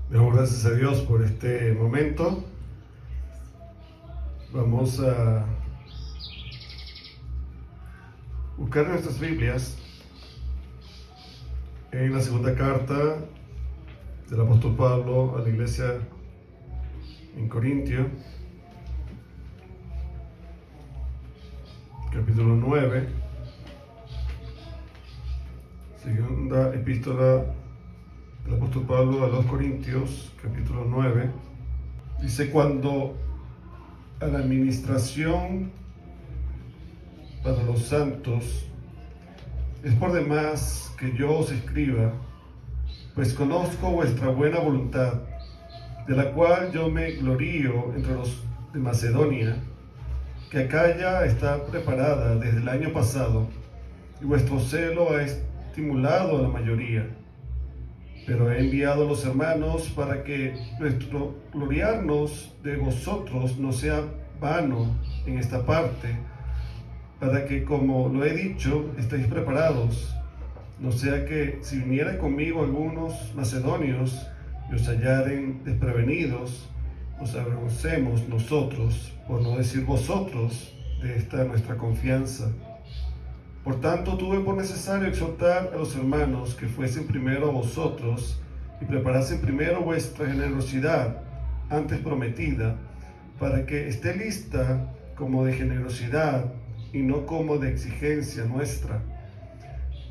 Damos gracias a Dios por este momento. Vamos a buscar nuestras Biblias en la segunda carta del apóstol Pablo a la iglesia en Corintio, capítulo 9. Segunda epístola del apóstol Pablo a los Corintios, capítulo 9. Dice: cuando a la administración para los santos es por demás que yo os escriba, pues conozco vuestra buena voluntad, de la cual yo me glorío entre los de Macedonia, que Acaya está preparada desde el año pasado, y vuestro celo ha estimulado a la mayoría. Pero he enviado a los hermanos para que nuestro gloriarnos de vosotros no sea vano en esta parte, para que, como lo he dicho, estéis preparados, no sea que si viniera conmigo algunos macedonios y os hallaren desprevenidos, nos avergoncemos nosotros, por no decir vosotros, de esta nuestra confianza. Por tanto, tuve por necesario exhortar a los hermanos que fuesen primero a vosotros y preparasen primero vuestra generosidad antes prometida, para que esté lista como de generosidad y no como de exigencia nuestra.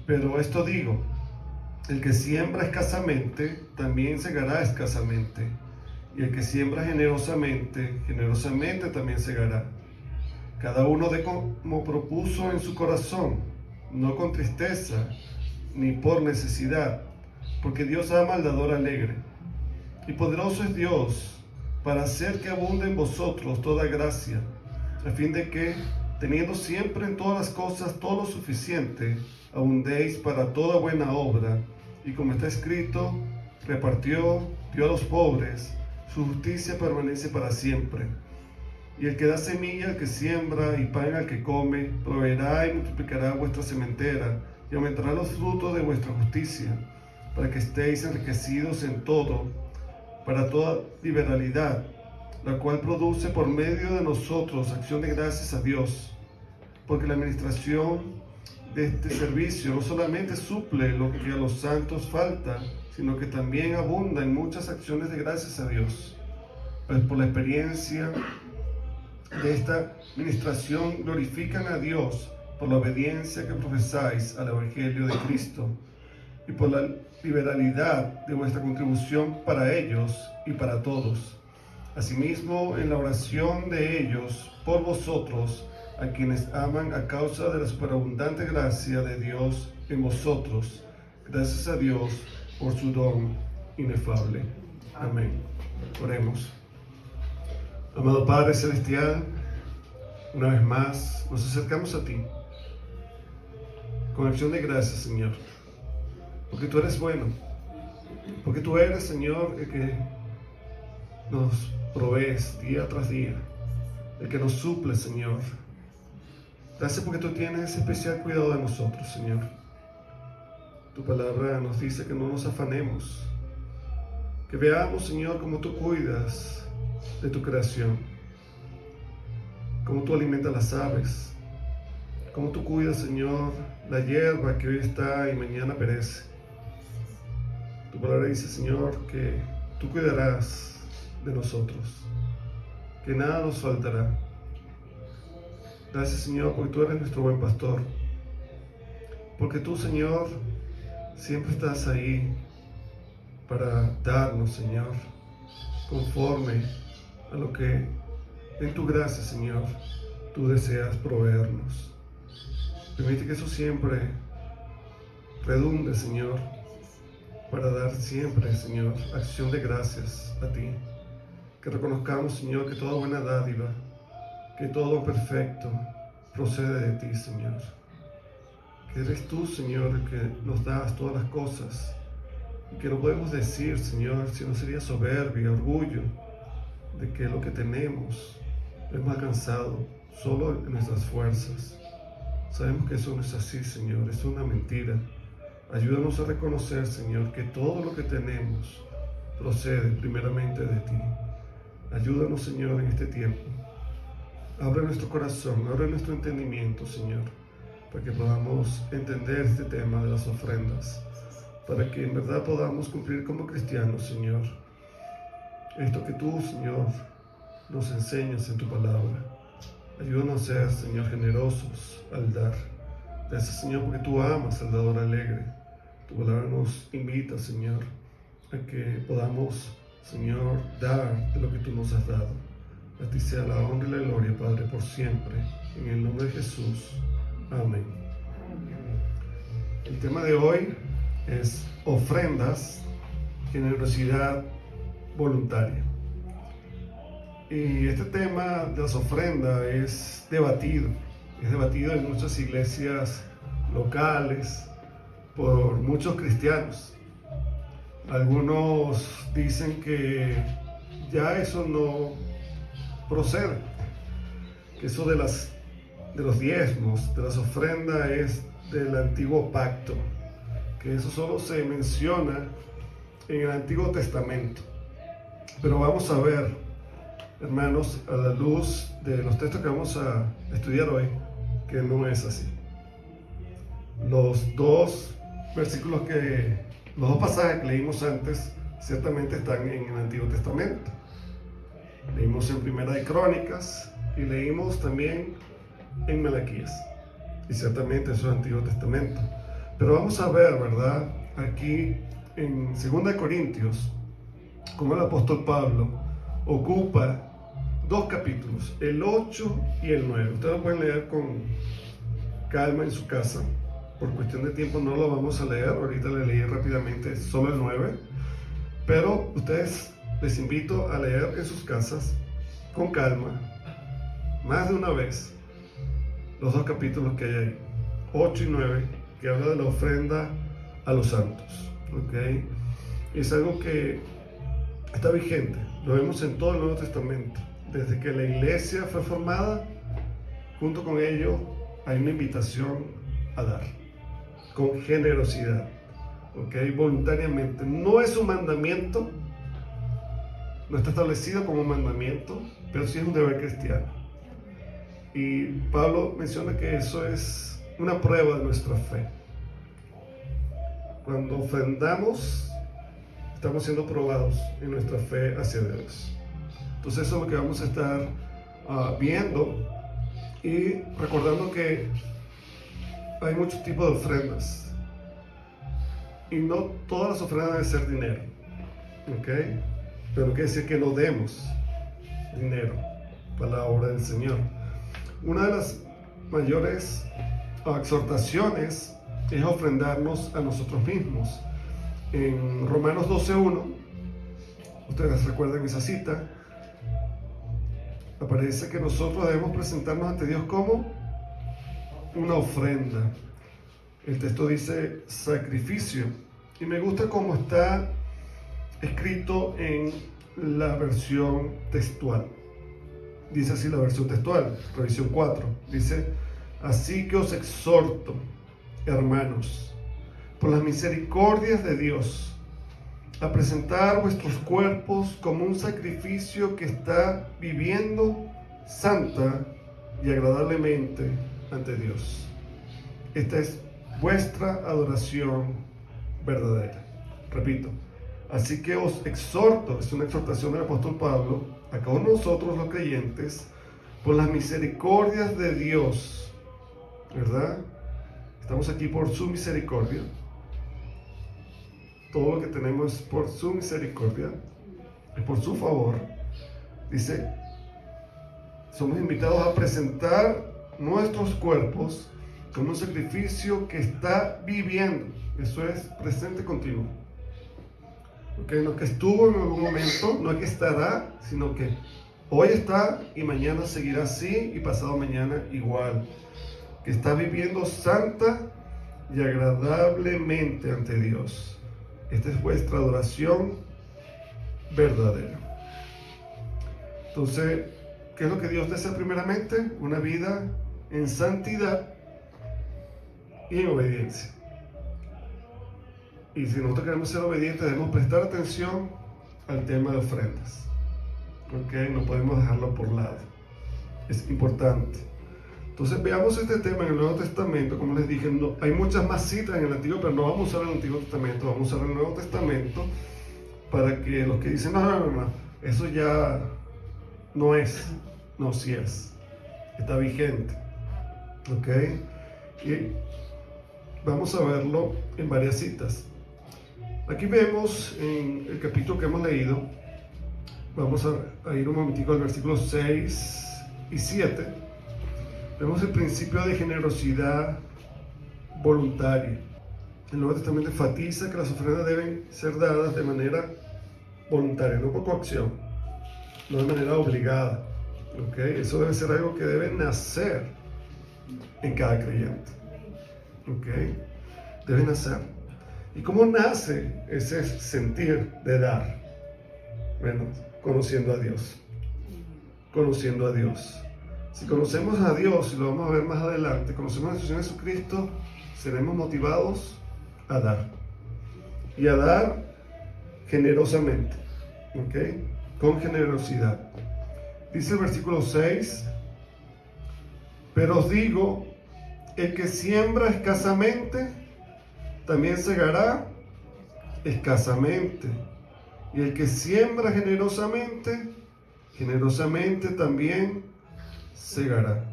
Pero esto digo: el que siembra escasamente, también segará escasamente, y el que siembra generosamente, generosamente también segará. Cada uno de como propuso en su corazón, no con tristeza ni por necesidad, porque Dios ama al dador alegre. Y poderoso es Dios para hacer que abunde en vosotros toda gracia, a fin de que, teniendo siempre en todas las cosas todo lo suficiente, abundéis para toda buena obra. Y como está escrito: repartió, dio a los pobres, su justicia permanece para siempre. Y el que da semilla al que siembra y pan al que come, proveerá y multiplicará vuestra sementera, y aumentará los frutos de vuestra justicia, para que estéis enriquecidos en todo, para toda liberalidad, la cual produce por medio de nosotros acción de gracias a Dios. Porque la administración de este servicio no solamente suple lo que a los santos falta, sino que también abunda en muchas acciones de gracias a Dios. Pues por la experiencia de esta administración glorifican a Dios por la obediencia que profesáis al Evangelio de Cristo, y por la liberalidad de vuestra contribución para ellos y para todos. Asimismo, en la oración de ellos por vosotros, a quienes aman a causa de la superabundante gracia de Dios en vosotros, gracias a Dios por su don inefable. Amén. Oremos. Amado Padre Celestial, una vez más nos acercamos a ti con acción de gracias, Señor, porque tú eres bueno, porque tú eres, Señor, el que nos provees día tras día, el que nos suple, Señor. Gracias porque tú tienes especial cuidado de nosotros, Señor. Tu palabra nos dice que no nos afanemos, que veamos, Señor, cómo tú cuidas de tu creación, cómo tú alimentas las aves, cómo tú cuidas, Señor, la hierba que hoy está y mañana perece. Tu palabra dice, Señor, que tú cuidarás de nosotros, que nada nos faltará. Gracias, Señor, porque tú eres nuestro buen pastor, porque tú, Señor, siempre estás ahí para darnos, Señor, conforme a lo que en tu gracia, Señor, tú deseas proveernos. Permite que eso siempre redunde, Señor, para dar siempre, Señor, acción de gracias a ti. Que reconozcamos, Señor, que toda buena dádiva, que todo perfecto procede de ti, Señor. Que eres tú, Señor, el que nos das todas las cosas, y que no podemos decir, Señor, si no sería soberbia, orgullo, de que lo que tenemos hemos alcanzado solo en nuestras fuerzas. Sabemos que eso no es así, Señor, es una mentira. Ayúdanos a reconocer, Señor, que todo lo que tenemos procede primeramente de ti. Ayúdanos, Señor, en este tiempo. Abre nuestro corazón, abre nuestro entendimiento, Señor, para que podamos entender este tema de las ofrendas, para que en verdad podamos cumplir como cristianos, Señor, esto que tú, Señor, nos enseñas en tu palabra. Ayúdanos a ser, Señor, generosos al dar. Gracias, Señor, porque tú amas al dador alegre. Tu palabra nos invita, Señor, a que podamos, Señor, dar de lo que tú nos has dado. A ti sea la honra y la gloria, Padre, por siempre. En el nombre de Jesús. Amén. El tema de hoy es ofrendas, generosidad voluntaria. Y este tema de las ofrendas es debatido en muchas iglesias locales por muchos cristianos. Algunos dicen que ya eso no procede, que eso de los diezmos, de las ofrendas es del antiguo pacto, que eso solo se menciona en el Antiguo Testamento. Pero vamos a ver, hermanos, a la luz de los textos que vamos a estudiar hoy, que no es así. Los dos pasajes que leímos antes ciertamente están en el Antiguo Testamento. Leímos en Primera de Crónicas y leímos también en Malaquías, y ciertamente eso es Antiguo Testamento. Pero vamos a ver, ¿verdad?, aquí en 2 de Corintios, como el apóstol Pablo ocupa dos capítulos, el 8 y el 9. Ustedes lo pueden leer con calma en su casa. Por cuestión de tiempo no lo vamos a leer. Ahorita le leí rápidamente solo el 9. Pero ustedes, les invito a leer en sus casas con calma, más de una vez, los dos capítulos que hay ahí, 8 y 9, que habla de la ofrenda a los santos. ¿Okay? Es algo que está vigente. Lo vemos en todo el Nuevo Testamento. Desde que la iglesia fue formada, junto con ello hay una invitación a dar, con generosidad, ¿okay? Voluntariamente. No es un mandamiento, no está establecido como un mandamiento, pero sí es un deber cristiano. Y Pablo menciona que eso es una prueba de nuestra fe. Cuando ofrendamos, estamos siendo probados en nuestra fe hacia Dios. Entonces eso es lo que vamos a estar viendo, y recordando que hay muchos tipos de ofrendas y no todas las ofrendas deben ser dinero, ¿okay? Pero no quiere decir que no demos dinero para la obra del Señor. Una de las mayores exhortaciones es ofrendarnos a nosotros mismos. En Romanos 12:1, ustedes recuerdan esa cita, aparece que nosotros debemos presentarnos ante Dios como una ofrenda. El texto dice sacrificio, y me gusta cómo está escrito en la versión textual. Dice así la versión textual, revisión 4, dice: así que os exhorto, hermanos, por las misericordias de Dios, a presentar vuestros cuerpos como un sacrificio que está viviendo santa y agradablemente ante Dios. Esta es vuestra adoración verdadera. Repito, así que os exhorto, es una exhortación del apóstol Pablo a cada uno de nosotros los creyentes, por las misericordias de Dios, ¿verdad? Estamos aquí por su misericordia. Todo lo que tenemos es por su misericordia, es por su favor. Dice, somos invitados a presentar nuestros cuerpos como un sacrificio que está viviendo. Eso es presente continuo. Okay, no que estuvo en algún momento, no es que estará, sino que hoy está y mañana seguirá así y pasado mañana igual. Que está viviendo santa y agradablemente ante Dios. Esta es vuestra adoración verdadera. Entonces, ¿qué es lo que Dios desea primeramente? Una vida en santidad y en obediencia. Y si nosotros queremos ser obedientes, debemos prestar atención al tema de ofrendas. ¿Ok? No podemos dejarlo por lado. Es importante. Entonces veamos este tema en el Nuevo Testamento. Como les dije, hay muchas más citas en el Antiguo, pero no vamos a usar el Antiguo Testamento, vamos a usar el Nuevo Testamento para que los que dicen, no, eso ya no es, no, sí es, está vigente. ¿Ok? Y vamos a verlo en varias citas. Aquí vemos en el capítulo que hemos leído, vamos a ir un momentico al versículo 6 y 7. Vemos el principio de generosidad voluntaria. El Nuevo Testamento enfatiza que las ofrendas deben ser dadas de manera voluntaria, no por coacción, no de manera obligada. ¿Okay? Eso debe ser algo que debe nacer en cada creyente. ¿Okay? Debe nacer. ¿Y cómo nace ese sentir de dar? Bueno, conociendo a Dios. Conociendo a Dios. Si conocemos a Dios, y lo vamos a ver más adelante, conocemos a nuestro Señor Jesucristo, seremos motivados a dar. Y a dar generosamente. ¿Ok? Con generosidad. Dice el versículo 6, pero os digo, el que siembra escasamente, también segará escasamente. Y el que siembra generosamente, generosamente también segará.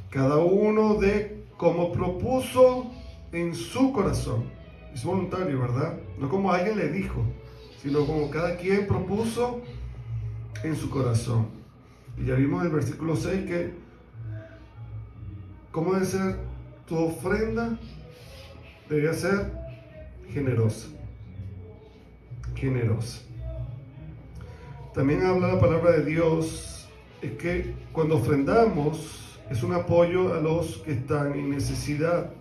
Cada uno de como propuso en su corazón. Es voluntario, ¿verdad? No como alguien le dijo, sino como cada quien propuso en su corazón. Y ya vimos en el versículo 6 que ¿cómo debe ser tu ofrenda? Debería ser generosa. Generosa. También habla la palabra de Dios, es que cuando ofrendamos es un apoyo a los que están en necesidad.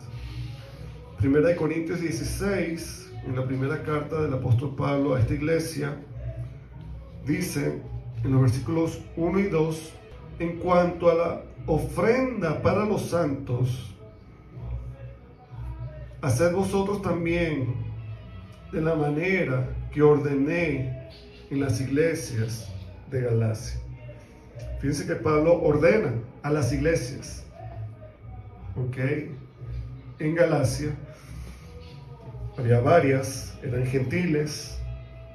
Primera de Corintios 16, en la primera carta del apóstol Pablo a esta iglesia, dice en los versículos 1 y 2, en cuanto a la ofrenda para los santos, haced vosotros también de la manera que ordené en las iglesias de Galacia. Fíjense que Pablo ordena a las iglesias, ¿ok? En Galacia había varias, eran gentiles,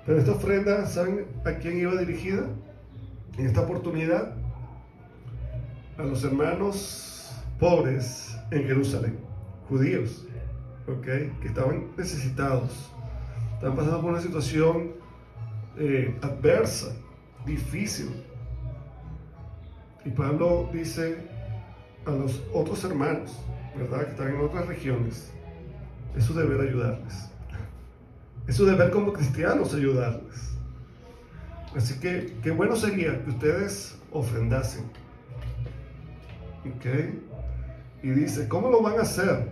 pero esta ofrenda, ¿saben a quién iba dirigida? En esta oportunidad, a los hermanos pobres en Jerusalén, judíos, ¿ok? Que estaban necesitados, estaban pasando por una situación adversa, difícil. Y Pablo dice a los otros hermanos, ¿verdad? Que están en otras regiones, es su deber ayudarles. Es su deber como cristianos ayudarles. Así que qué bueno sería que ustedes ofrendasen. ¿Ok? Y dice, ¿cómo lo van a hacer?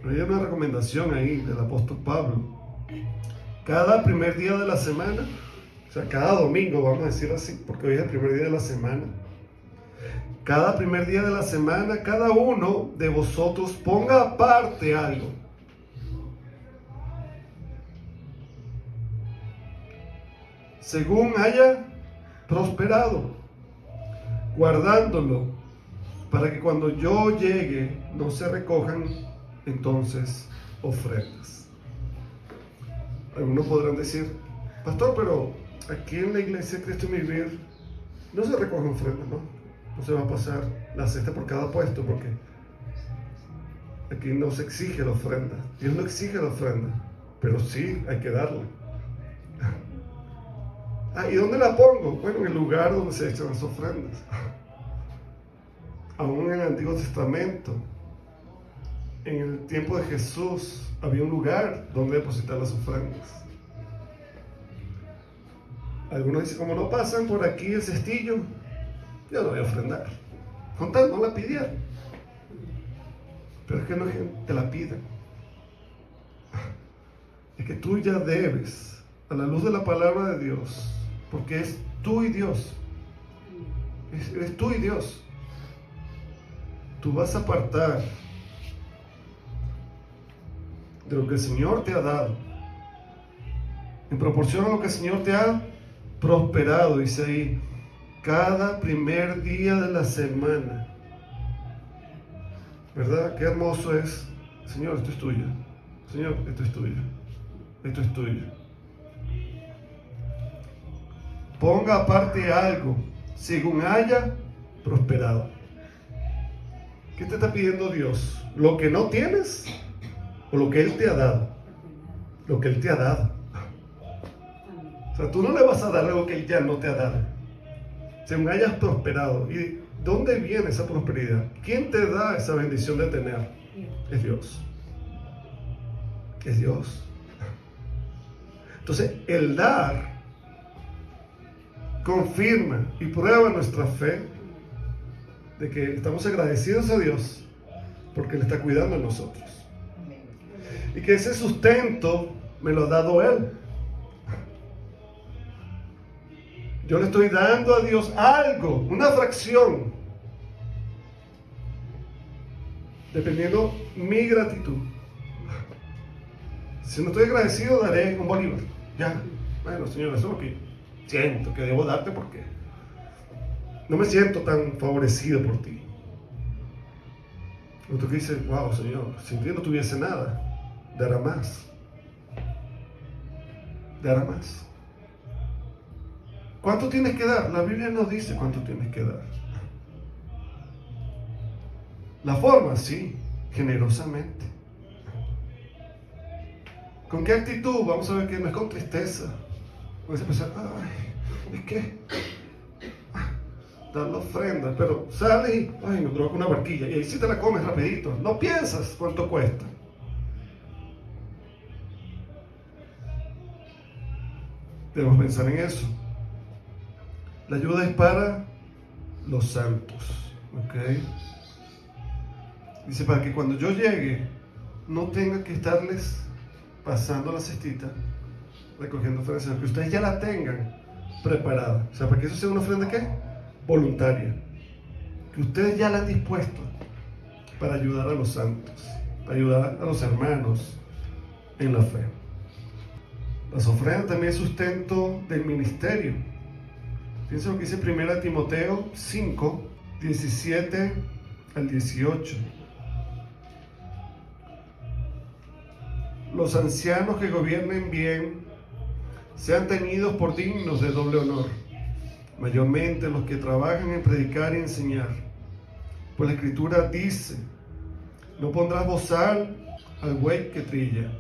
Hay una recomendación ahí del apóstol Pablo. Cada primer día de la semana, o sea, cada domingo, vamos a decir así, porque hoy es el primer día de la semana. Cada primer día de la semana, cada uno de vosotros ponga aparte algo. Según haya prosperado, guardándolo, para que cuando yo llegue no se recojan entonces ofrendas. Algunos podrán decir, pastor, pero aquí en la iglesia de Cristo Vivir no se recogen ofrendas, ¿no? No se va a pasar la cesta por cada puesto, porque aquí no se exige la ofrenda. Dios no exige la ofrenda, pero sí hay que darla. ¿Y dónde la pongo? Bueno, en el lugar donde se echan las ofrendas. Aún en el Antiguo Testamento, en el tiempo de Jesús, había un lugar donde depositar las ofrendas. Algunos dicen, como no pasan por aquí el cestillo, yo no voy a ofrendar. Con tal, no la pidieron. Pero es que no es que te la pidan. Es que tú ya debes, a la luz de la palabra de Dios, porque es tú y Dios. Es tú y Dios. Tú vas a apartar de lo que el Señor te ha dado En proporción a lo que el Señor te ha prosperado, dice ahí, cada primer día de la semana. ¿Verdad? Qué hermoso es. Señor, esto es tuyo. Señor, esto es tuyo. Esto es tuyo. Ponga aparte algo, según haya prosperado. ¿Qué te está pidiendo Dios? ¿Lo que no tienes o lo que Él te ha dado? Lo que Él te ha dado. O sea, tú no le vas a dar algo que Él ya no te ha dado. Según hayas prosperado. ¿Y dónde viene esa prosperidad? ¿Quién te da esa bendición de tener? Es Dios. Es Dios. Entonces, el dar confirma y prueba nuestra fe de que estamos agradecidos a Dios porque Él está cuidando de nosotros. Y que ese sustento me lo ha dado Él. Yo le estoy dando a Dios algo, una fracción, dependiendo mi gratitud. Si no estoy agradecido, daré un bolívar. Ya, bueno, Señor, eso es lo que siento que debo darte porque no me siento tan favorecido por ti. Otro que dice, wow, Señor, si yo no tuviese nada, dará más. Dará más. ¿Cuánto tienes que dar? La Biblia nos dice cuánto tienes que dar. La forma, sí, generosamente. ¿Con qué actitud? Vamos a ver que no es con tristeza. Puedes pensar, ay, es que dar la ofrenda, pero sales y, ay, me provoca una barquilla y ahí sí te la comes rapidito. No piensas cuánto cuesta. Debemos pensar en eso. La ayuda es para los santos, ¿ok? Dice, para que cuando yo llegue no tenga que estarles pasando la cestita, recogiendo ofrendas, sino que ustedes ya la tengan preparada. O sea, para que eso sea una ofrenda, ¿qué? Voluntaria. Que ustedes ya la han dispuesto para ayudar a los santos, para ayudar a los hermanos en la fe. Las ofrendas también es sustento del ministerio. Fíjense lo que dice 1 Timoteo 5, 17 al 18. Los ancianos que gobiernen bien sean tenidos por dignos de doble honor, mayormente los que trabajan en predicar y enseñar. Pues la Escritura dice, no pondrás bozal al buey que trilla,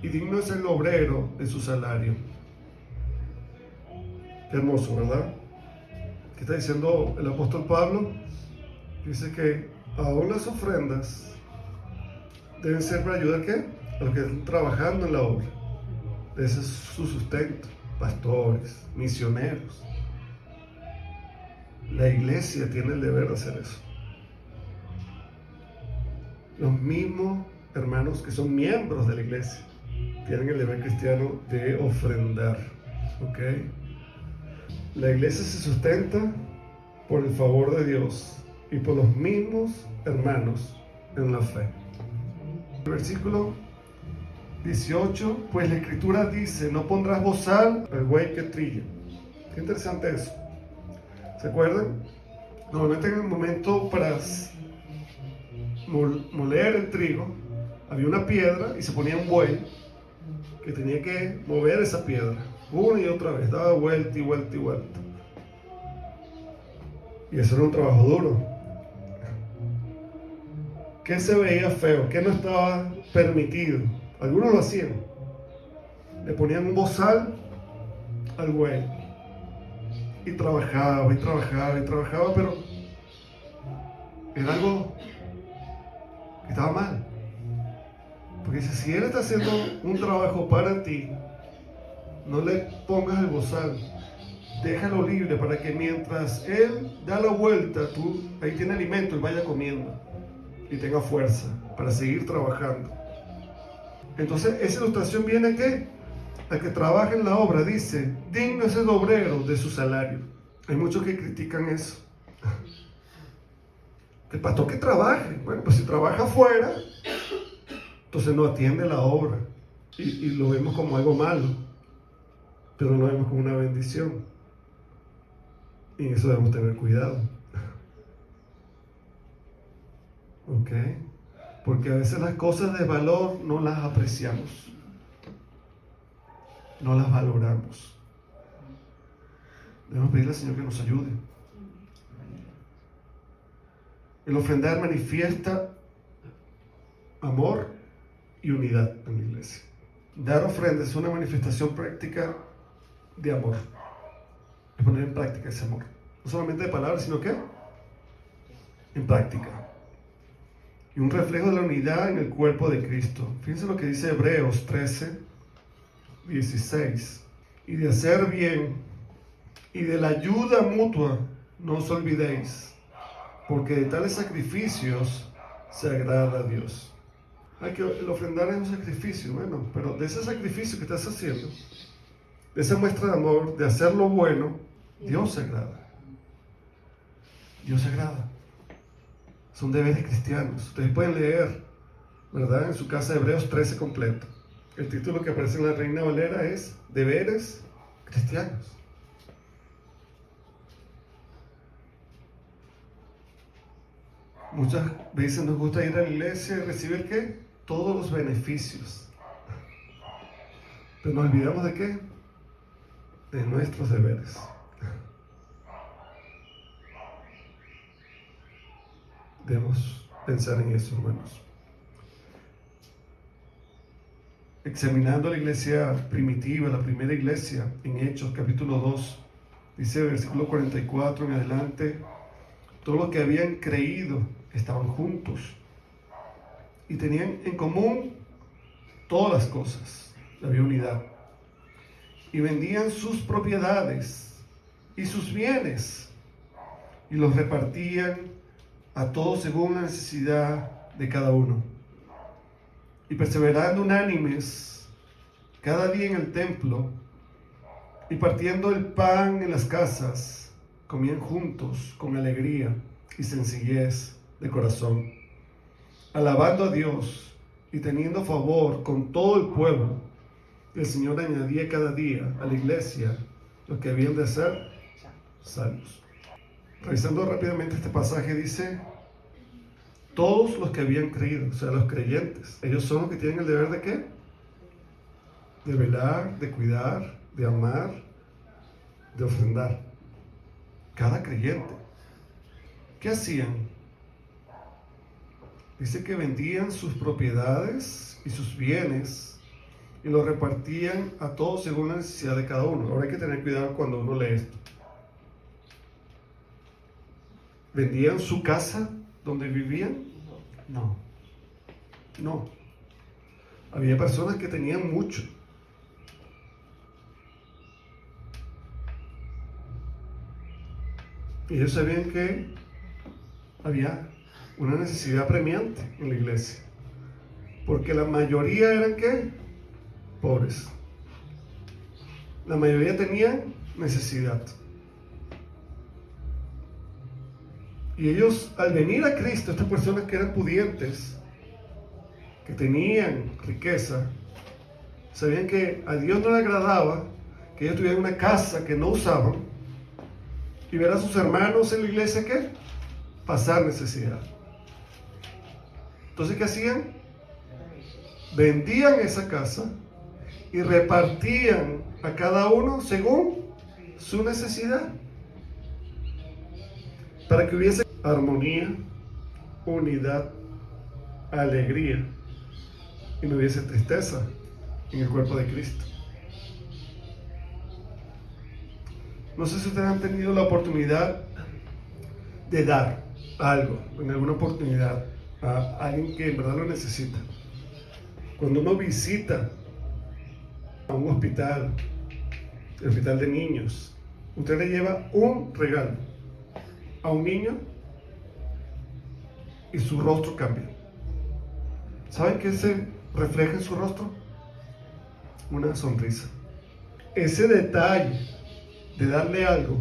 y digno es el obrero de su salario. Qué hermoso, ¿verdad? ¿Qué está diciendo el apóstol Pablo? Dice que aún las ofrendas deben ser para ayudar, ¿qué? A los que están trabajando en la obra. Ese es su sustento. Pastores, misioneros. La iglesia tiene el deber de hacer eso. Los mismos hermanos que son miembros de la iglesia tienen el deber cristiano de ofrendar. ¿Ok? La iglesia se sustenta por el favor de Dios y por los mismos hermanos en la fe. El versículo 18, pues la Escritura dice, no pondrás bozal al buey que trilla. Qué interesante eso. ¿Se acuerdan? Normalmente en el momento para moler el trigo, había una piedra y se ponía un buey que tenía que mover esa piedra una y otra vez, daba vuelta y vuelta y vuelta. Y eso era un trabajo duro. ¿Qué se veía feo? ¿Qué no estaba permitido? Algunos lo hacían. Le ponían un bozal al buey. Y trabajaba, y trabajaba, y trabajaba, pero era algo que estaba mal. Porque si él está haciendo un trabajo para ti, no le pongas el bozal. Déjalo libre para que mientras él da la vuelta, tú ahí tiene alimento y vaya comiendo. Y tenga fuerza para seguir trabajando. Entonces, esa ilustración viene a ¿qué? A que trabaja en la obra. Dice, digno es el obrero de su salario. Hay muchos que critican eso. El pastor que trabaje. Bueno, pues si trabaja afuera, entonces no atiende la obra. Y lo vemos como algo malo. pero lo vemos como una bendición. Y en eso debemos tener cuidado. ¿Ok? Porque a veces las cosas de valor no las apreciamos, no las valoramos. Debemos pedirle al Señor que nos ayude. El ofrendar manifiesta amor y unidad en la iglesia. Dar ofrendas es una manifestación práctica de amor. Es poner en práctica ese amor. No solamente de palabras, sino que en práctica. Y un reflejo de la unidad en el cuerpo de Cristo. Fíjense lo que dice Hebreos 13, 16. Y de hacer bien y de la ayuda mutua no os olvidéis, porque de tales sacrificios se agrada a Dios. Hay que el ofrendar es un sacrificio, bueno, pero de ese sacrificio que estás haciendo, de esa muestra de amor, de hacer lo bueno, Dios se agrada. Dios se agrada. Son deberes cristianos. Ustedes pueden leer, ¿verdad?, en su casa Hebreos 13 completo. El título que aparece en la Reina Valera es Deberes cristianos. Muchas veces nos gusta ir a la iglesia y recibir ¿qué? Todos los beneficios. Pero nos olvidamos de ¿qué? De nuestros deberes. Debemos pensar en eso, hermanos. Examinando la iglesia primitiva, la primera iglesia, en Hechos capítulo 2, dice versículo 44 en adelante, todos los que habían creído estaban juntos y tenían en común todas las cosas, había unidad, y vendían sus propiedades y sus bienes y los repartían a todos según la necesidad de cada uno. Y perseverando unánimes cada día en el templo y partiendo el pan en las casas, comían juntos con alegría y sencillez de corazón, alabando a Dios y teniendo favor con todo el pueblo. El Señor añadía cada día a la iglesia los que habían de ser salvos. Revisando rápidamente este pasaje, dice todos los que habían creído, o sea, los creyentes. Ellos son los que tienen el deber de ¿qué? De velar, de cuidar, de amar, de ofrendar. Cada creyente. ¿Qué hacían? Dice que vendían sus propiedades y sus bienes y los repartían a todos según la necesidad de cada uno. Ahora hay que tener cuidado cuando uno lee esto. ¿Vendían su casa donde vivían? No. Había personas que tenían mucho. Y ellos sabían que había una necesidad apremiante en la iglesia. Porque la mayoría eran ¿qué? Pobres. La mayoría tenían necesidad. Y ellos, al venir a Cristo, estas personas que eran pudientes, que tenían riqueza, sabían que a Dios no le agradaba que ellos tuvieran una casa que no usaban y ver a sus hermanos en la iglesia ¿qué? Pasar necesidad. Entonces, ¿qué hacían? Vendían esa casa y repartían a cada uno según su necesidad, para que hubiese armonía, unidad, alegría y no hubiese tristeza en el cuerpo de Cristo. No sé si ustedes han tenido la oportunidad de dar algo, en alguna oportunidad, a alguien que en verdad lo necesita. Cuando uno visita a un hospital, el hospital de niños, usted le lleva un regalo a un niño y su rostro cambia. ¿Saben qué se refleja en su rostro? Una sonrisa. Ese detalle de darle algo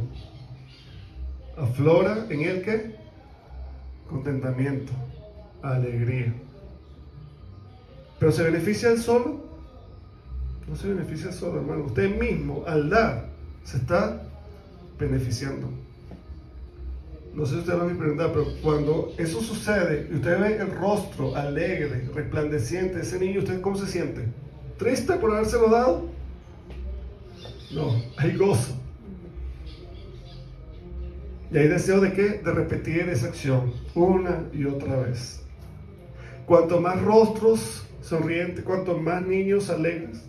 aflora en él ¿qué? Contentamiento, alegría. Pero ¿se beneficia él solo? No se beneficia solo, hermano. Usted mismo, al dar, se está beneficiando. No sé si usted lo ha experimentado, pero cuando eso sucede y usted ve el rostro alegre, resplandeciente de ese niño, ¿usted cómo se siente? ¿Triste por habérselo dado? No, hay gozo. Y hay deseo de ¿qué? De repetir esa acción una y otra vez. Cuanto más rostros sonrientes, cuanto más niños alegres,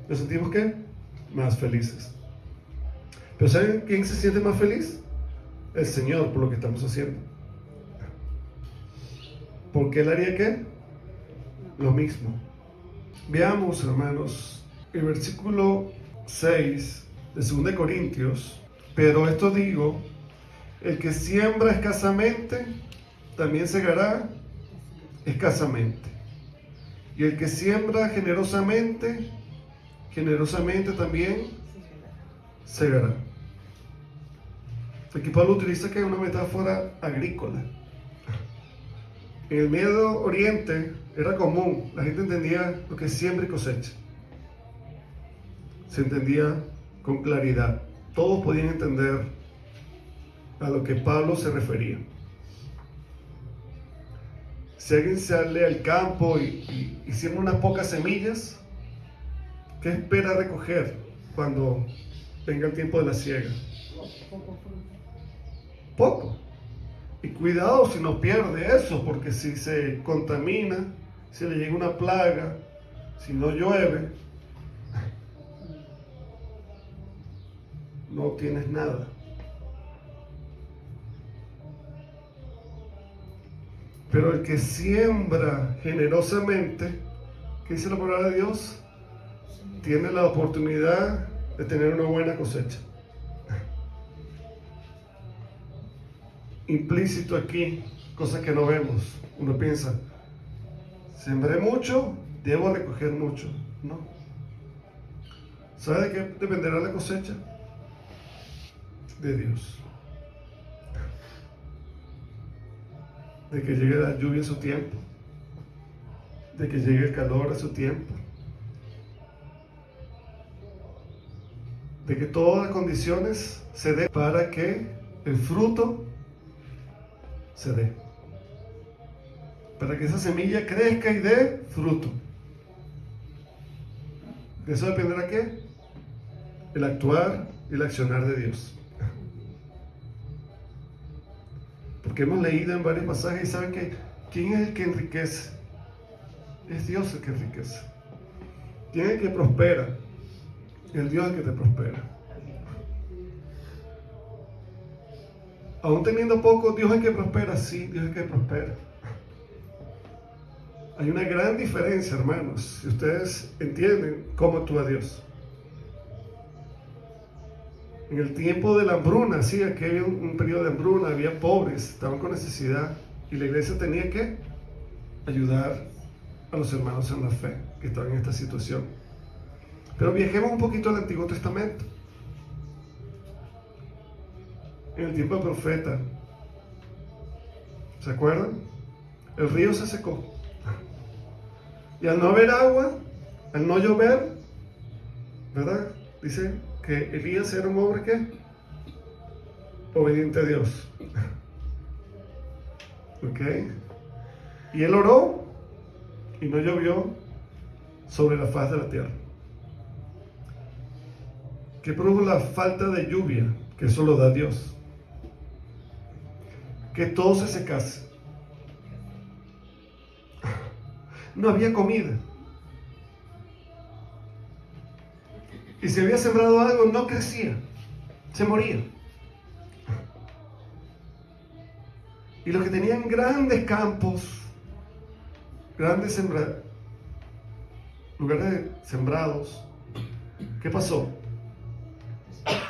¿nos sentimos qué? Más felices. Pero ¿saben quién se siente más feliz? El Señor, por lo que estamos haciendo. ¿Porque Él haría qué? Lo mismo. Veamos, hermanos, el versículo 6 de 2 Corintios. Pero esto digo, el que siembra escasamente, también segará escasamente. Y el que siembra generosamente, generosamente también segará. Aquí Pablo utiliza que es una metáfora agrícola. En el Medio Oriente era común, la gente entendía lo que es siembra y cosecha. Se entendía con claridad. Todos podían entender a lo que Pablo se refería. Si alguien sale al campo y siembra unas pocas semillas, ¿qué espera recoger cuando venga el tiempo de la siega? Poco. Y cuidado si no pierde eso, porque si se contamina, si le llega una plaga, si no llueve, no tienes nada. Pero el que siembra generosamente, ¿qué dice la palabra de Dios? Tiene la oportunidad de tener una buena cosecha. Implícito aquí, cosas que no vemos. Uno piensa, sembré mucho, debo recoger mucho. No. ¿Sabe de qué dependerá la cosecha? De Dios. De que llegue la lluvia a su tiempo. De que llegue el calor a su tiempo. De que todas las condiciones se den para que el fruto se dé. Para que esa semilla crezca y dé fruto. ¿De eso dependerá qué? El actuar y el accionar de Dios. Porque hemos leído en varios pasajes y saben que ¿quién es el que enriquece? Es Dios el que enriquece. ¿Quién es el que prospera? El Dios el que te prospera. Aún teniendo poco, Dios es el que prospera. Sí, Dios es el que prospera. Hay una gran diferencia, hermanos, si ustedes entienden cómo actúa Dios. En el tiempo de la hambruna, sí, aquí había un periodo de hambruna, había pobres, estaban con necesidad, y la iglesia tenía que ayudar a los hermanos en la fe que estaban en esta situación. Pero viajemos un poquito al Antiguo Testamento. En el tiempo del profeta, ¿se acuerdan? El río se secó. Y al no haber agua, al no llover, ¿verdad? Dice que Elías era un hombre que obediente a Dios. ¿Ok? Y él oró y no llovió sobre la faz de la tierra. ¿Qué produjo la falta de lluvia? Que eso lo da Dios. Que todo se secase. No había comida. Y si había sembrado algo, no crecía. Se moría. Y los que tenían grandes campos, grandes lugares sembrados, ¿qué pasó?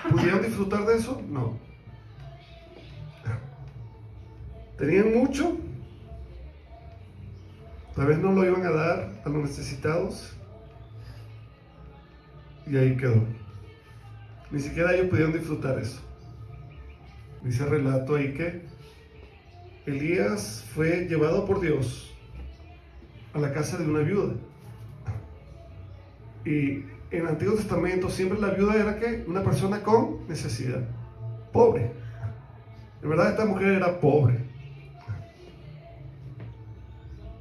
¿Pudieron disfrutar de eso? No. ¿Tenían mucho? Tal vez no lo iban a dar a los necesitados. Y ahí quedó. Ni siquiera ellos pudieron disfrutar eso. Dice el relato ahí que Elías fue llevado por Dios a la casa de una viuda. Y en el Antiguo Testamento siempre la viuda era ¿qué? Una persona con necesidad, pobre. De verdad esta mujer era pobre.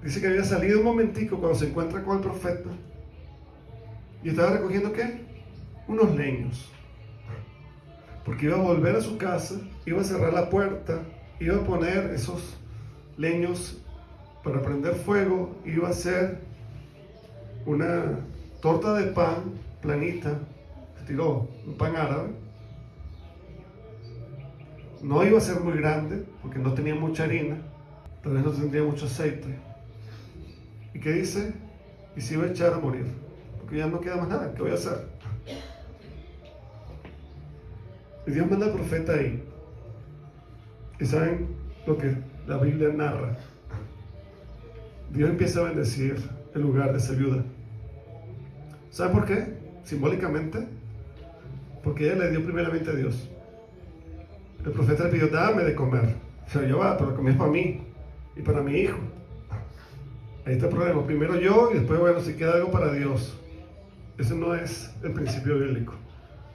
Dice que había salido un momentico cuando se encuentra con el profeta y estaba recogiendo ¿qué? Unos leños. Porque iba a volver a su casa, iba a cerrar la puerta, iba a poner esos leños para prender fuego, iba a hacer una torta de pan planita, estilo un pan árabe. No iba a ser muy grande porque no tenía mucha harina, tal vez no tendría mucho aceite. ¿Y qué dice? Y se iba a echar a morir, porque ya no queda más nada. ¿Qué voy a hacer? Y Dios manda al profeta ahí. ¿Y saben lo que la Biblia narra? Dios empieza a bendecir el lugar de esa viuda. ¿Saben por qué? Simbólicamente, porque ella le dio primeramente a Dios. El profeta le pidió, dame de comer. O sea, yo va, pero la comida es para mí y para mi hijo. Ahí está el problema. Primero yo y después, bueno, si queda algo para Dios. Ese no es el principio bíblico.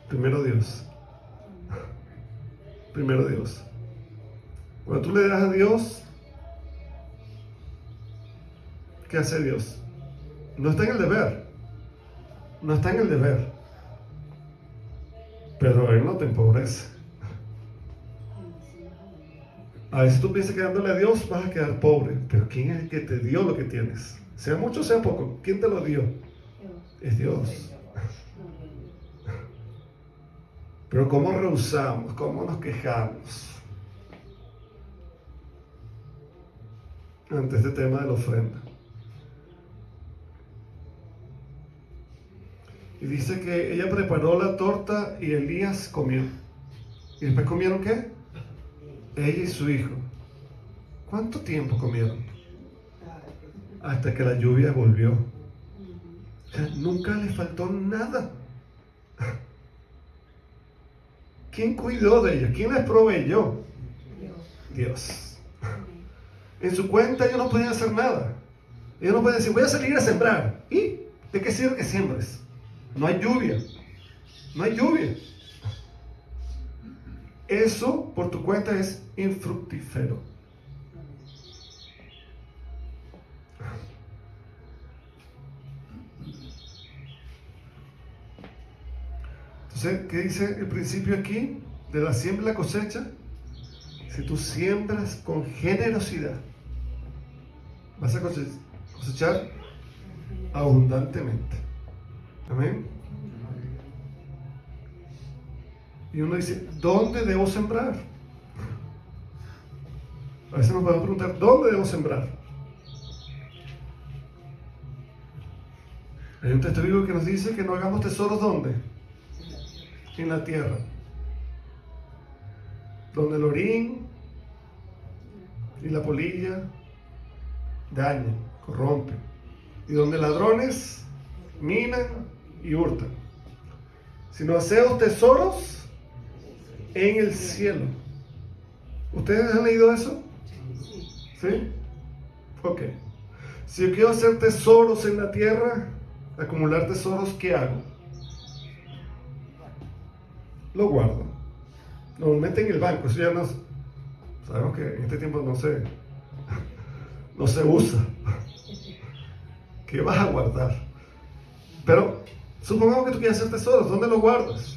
Primero Dios. Primero Dios. Cuando tú le das a Dios, ¿qué hace Dios? No está en el deber. No está en el deber. Pero Él no te empobrece. A veces tú piensas que dándole a Dios vas a quedar pobre. Pero ¿quién es el que te dio lo que tienes? Sea mucho o sea poco. ¿Quién te lo dio? Es Dios. Pero ¿cómo rehusamos? ¿Cómo nos quejamos ante este tema de la ofrenda? Y dice que ella preparó la torta y Elías comió. ¿Y después comieron qué? Ella y su hijo. ¿Cuánto tiempo comieron? Hasta que la lluvia volvió. O sea, nunca les faltó nada. ¿Quién cuidó de ellos? ¿Quién les proveyó? Dios. En su cuenta ellos no podían hacer nada. Ellos no podían decir, voy a salir a sembrar. ¿Y de qué sirve que siembres? No hay lluvia. No hay lluvia. Eso por tu cuenta es infructífero. Entonces, ¿qué dice el principio aquí? De la siembra y la cosecha. Si tú siembras con generosidad, vas a cosechar abundantemente. Amén. Y uno dice, ¿dónde debo sembrar? A veces nos podemos preguntar, ¿dónde debo sembrar? Hay un texto bíblico que nos dice que no hagamos tesoros, ¿dónde? En la tierra. Donde el orín y la polilla dañan, corrompen. Y donde ladrones minan y hurtan. Sino haced tesoros en el cielo. ¿Ustedes han leído eso? ¿Sí? Ok. Si yo quiero hacer tesoros en la tierra, acumular tesoros, ¿qué hago? Lo guardo. Normalmente en el banco. Eso ya no, sabemos que en este tiempo no se usa. ¿Qué vas a guardar? Pero supongamos que tú quieres hacer tesoros. ¿Dónde lo guardas?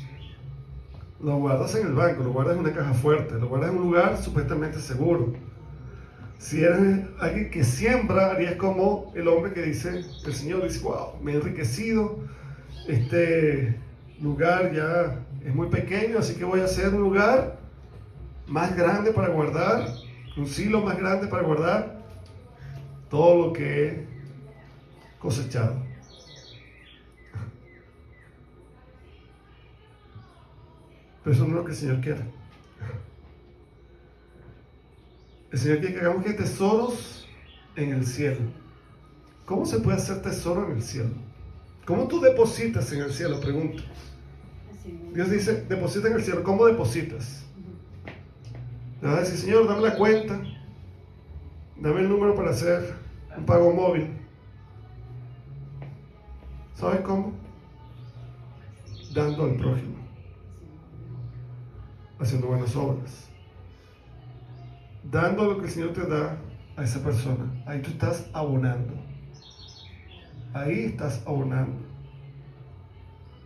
Lo guardas en el banco, lo guardas en una caja fuerte, lo guardas en un lugar supuestamente seguro. Si eres alguien que siembra, harías como el hombre que dice, el Señor dice, wow, me he enriquecido, este lugar ya es muy pequeño, así que voy a hacer un lugar más grande para guardar, un silo más grande para guardar todo lo que he cosechado. Pero eso no es lo que el Señor quiere. El Señor quiere que hagamos que tesoros en el cielo. ¿Cómo se puede hacer tesoro en el cielo? ¿Cómo tú depositas en el cielo? Pregunto. Dios dice, deposita en el cielo. ¿Cómo depositas? Le vas a decir, Señor, dame la cuenta. Dame el número para hacer un pago móvil. ¿Sabes cómo? dando al prójimo, haciendo buenas obras, dando lo que el Señor te da a esa persona. Ahí tú estás abonando. Ahí estás abonando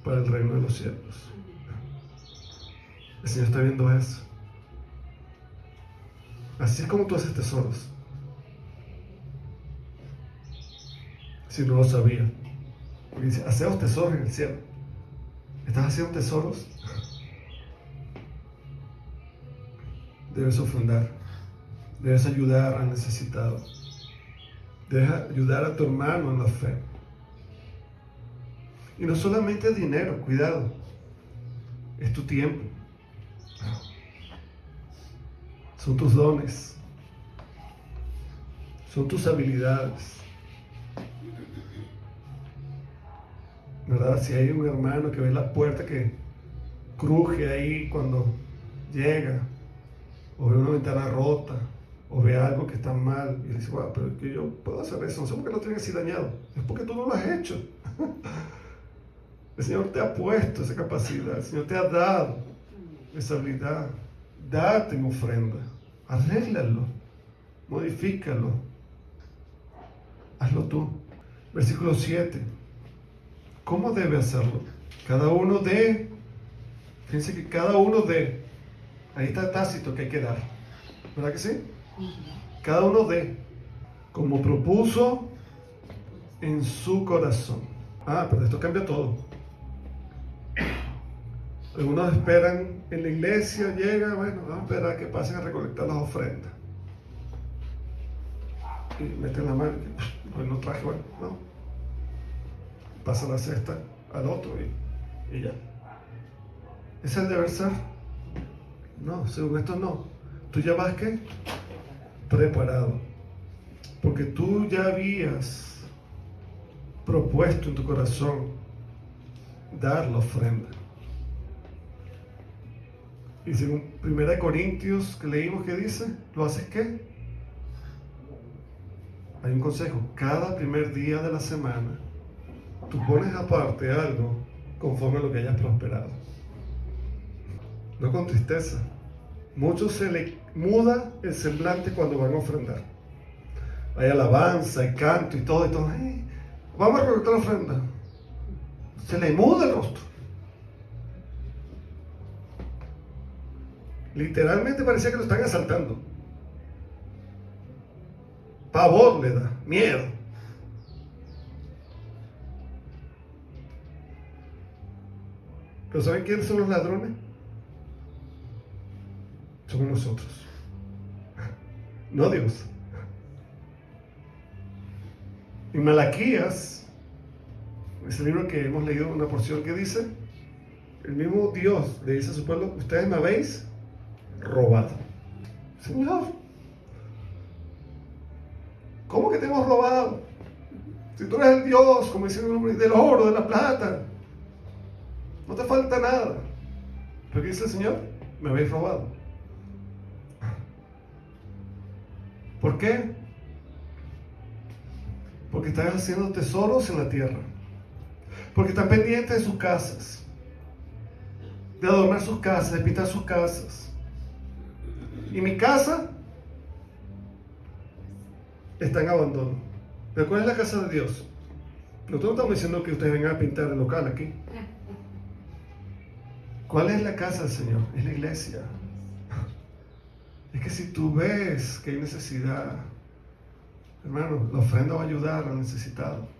para el reino de los cielos. El Señor está viendo eso. Así es como tú haces tesoros. Si no lo sabía. Porque dice, hacemos tesoros en el cielo. ¿Estás haciendo tesoros? Debes ofrendar. Debes ayudar al necesitado. Debes ayudar a tu hermano en la fe. Y no solamente dinero, cuidado. Es tu tiempo. Son tus dones. Son tus habilidades. ¿Verdad? Si hay un hermano que ve la puerta que cruje ahí cuando llega, o ve una ventana rota, o ve algo que está mal, y dice, wow, pero es que yo puedo hacer eso, no sé por qué lo tienes así dañado, es porque tú no lo has hecho. El Señor te ha puesto esa capacidad, el Señor te ha dado esa habilidad. Date en ofrenda, arréglalo, modifícalo, hazlo tú. Versículo 7. ¿Cómo debe hacerlo? Cada uno dé. Fíjense que cada uno dé. Ahí está tácito que hay que dar. ¿Verdad que sí? Cada uno dé. Como propuso en su corazón. Pero esto cambia todo. Algunos esperan en la iglesia, llega, bueno, vamos a esperar a que pasen a recolectar las ofrendas. Y meten la mano, pues no traje, bueno, no. Pasa la cesta al otro y ya. ¿Es el deber ser? No, según esto no. Tú ya vas, ¿qué? Preparado. Porque tú ya habías propuesto en tu corazón dar la ofrenda. Y según 1 Corintios que leímos, ¿qué dice? ¿Lo haces qué? Hay un consejo. Cada primer día de la semana tú pones aparte algo conforme a lo que hayas prosperado. No con tristeza. Muchos se le muda el semblante cuando van a ofrendar. Hay alabanza, hay canto y todo. Vamos a recolectar la ofrenda. Se le muda el rostro. Literalmente parecía que lo están asaltando. Pavor le da, miedo. ¿Pero saben quiénes son los ladrones? Somos nosotros. No Dios. En Malaquías, ese libro que hemos leído una porción que dice, el mismo Dios le dice a su pueblo, ustedes me habéis robado. Señor, ¿cómo que te hemos robado? Si tú eres el Dios, como dice el nombre, del oro, de la plata, no te falta nada. Pero ¿qué dice el Señor? Me habéis robado. ¿Por qué? Porque están haciendo tesoros en la tierra. Porque están pendientes de sus casas, de adornar sus casas, de pintar sus casas. Y mi casa está en abandono. ¿Pero cuál es la casa de Dios? Nosotros no estamos diciendo que ustedes vengan a pintar el local aquí. ¿Cuál es la casa del Señor? Es la iglesia. Es que si tú ves que hay necesidad, hermano, la ofrenda va a ayudar al necesitado.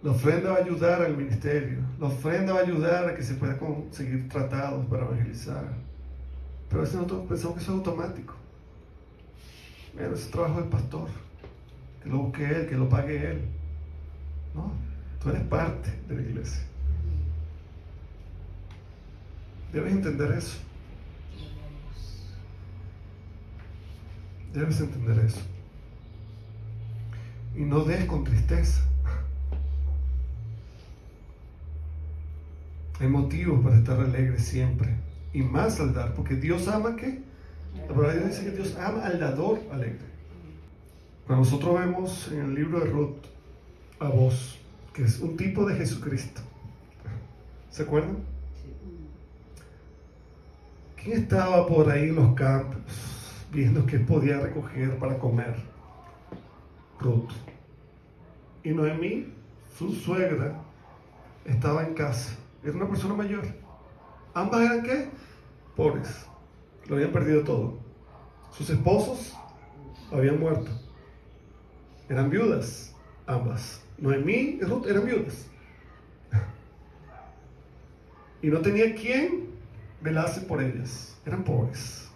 La ofrenda va a ayudar al ministerio. La ofrenda va a ayudar a que se pueda conseguir tratados para evangelizar. Pero a veces nosotros pensamos que eso es automático. Mira, ese trabajo del pastor. Que lo busque él, que lo pague él. No, tú eres parte de la iglesia. Debes entender eso. Debes entender eso. Y no des con tristeza. Hay motivos para estar alegre siempre. Y más al dar. Porque Dios ama ¿qué? La palabra dice que Dios ama al dador alegre. Cuando nosotros vemos en el libro de Ruth, a Boaz, que es un tipo de Jesucristo. ¿Se acuerdan? ¿Quién estaba por ahí en los campos viendo qué podía recoger para comer? Ruth. Y Noemí, su suegra, estaba en casa. Era una persona mayor. Ambas eran ¿qué? Pobres. Lo habían perdido todo. Sus esposos habían muerto. Eran viudas, ambas. Noemí y Ruth eran viudas. Y no tenía quien velase por ellas. Eran pobres.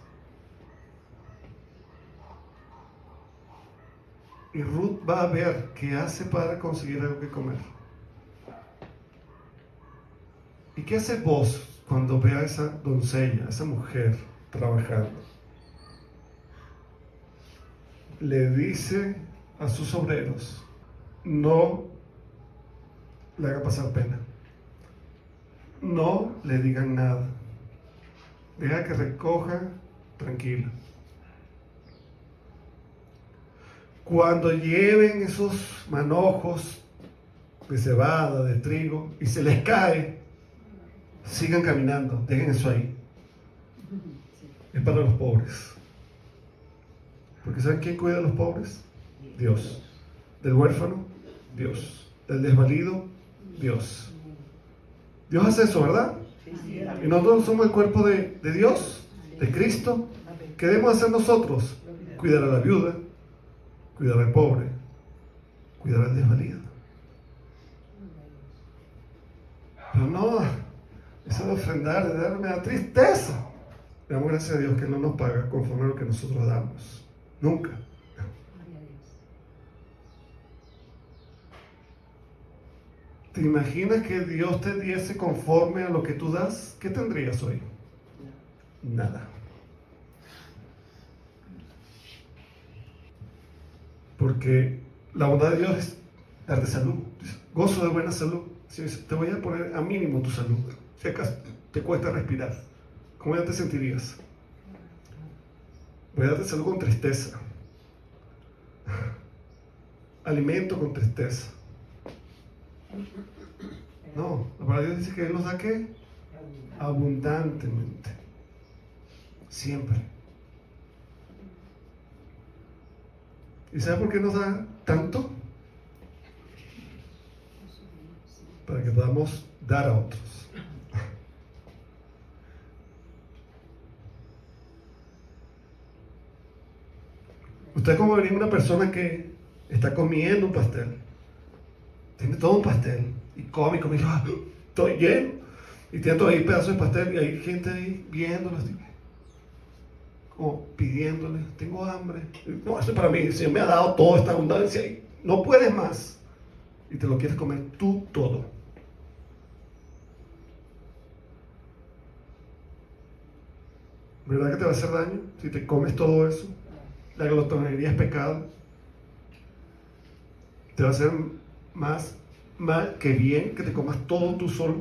Y Ruth va a ver qué hace para conseguir algo que comer. ¿Y qué haces vos cuando ve a esa doncella, a esa mujer trabajando? Le dice a sus obreros, no le haga pasar pena. No le digan nada. Deja que recoja tranquilo. Cuando lleven esos manojos de cebada, de trigo, y se les cae, sigan caminando, dejen eso ahí. Es para los pobres. Porque ¿saben quién cuida a los pobres? Dios. Del huérfano, Dios. Del desvalido, Dios. Dios hace eso, ¿verdad? Y nosotros somos el cuerpo de Dios, de Cristo. ¿Qué debemos hacer nosotros? Cuidar a la viuda, cuidar al pobre, cuidar al desvalido. Pero no, eso de ofrendar, de dar, me da tristeza. Le damos gracias a Dios que Él no nos paga conforme a lo que nosotros damos. Nunca. ¿Te imaginas que Dios te diese conforme a lo que tú das? ¿Qué tendrías hoy? Nada. Porque la bondad de Dios es darte salud. Gozo de buena salud. Te voy a poner a mínimo tu salud. Si acaso te cuesta respirar, ¿cómo ya te sentirías? Voy a darte salud con tristeza. Alimento con tristeza. No, la palabra de Dios dice que Él nos da ¿qué? Abundantemente. Siempre. ¿Y sabe por qué nos da tanto? Para que podamos dar a otros. Usted es como venir una persona que está comiendo un pastel. Tiene todo un pastel. Y come, y estoy lleno. Y tiene todo ahí pedazos de pastel. Y hay gente ahí viéndolo. Como pidiéndole, tengo hambre. No, eso es para mí. El Señor me ha dado toda esta abundancia. Y no puedes más. Y te lo quieres comer tú todo. ¿Verdad que te va a hacer daño si te comes todo eso? La glotonería es pecado. Te va a hacer más mal que bien que te comas todo tú solo.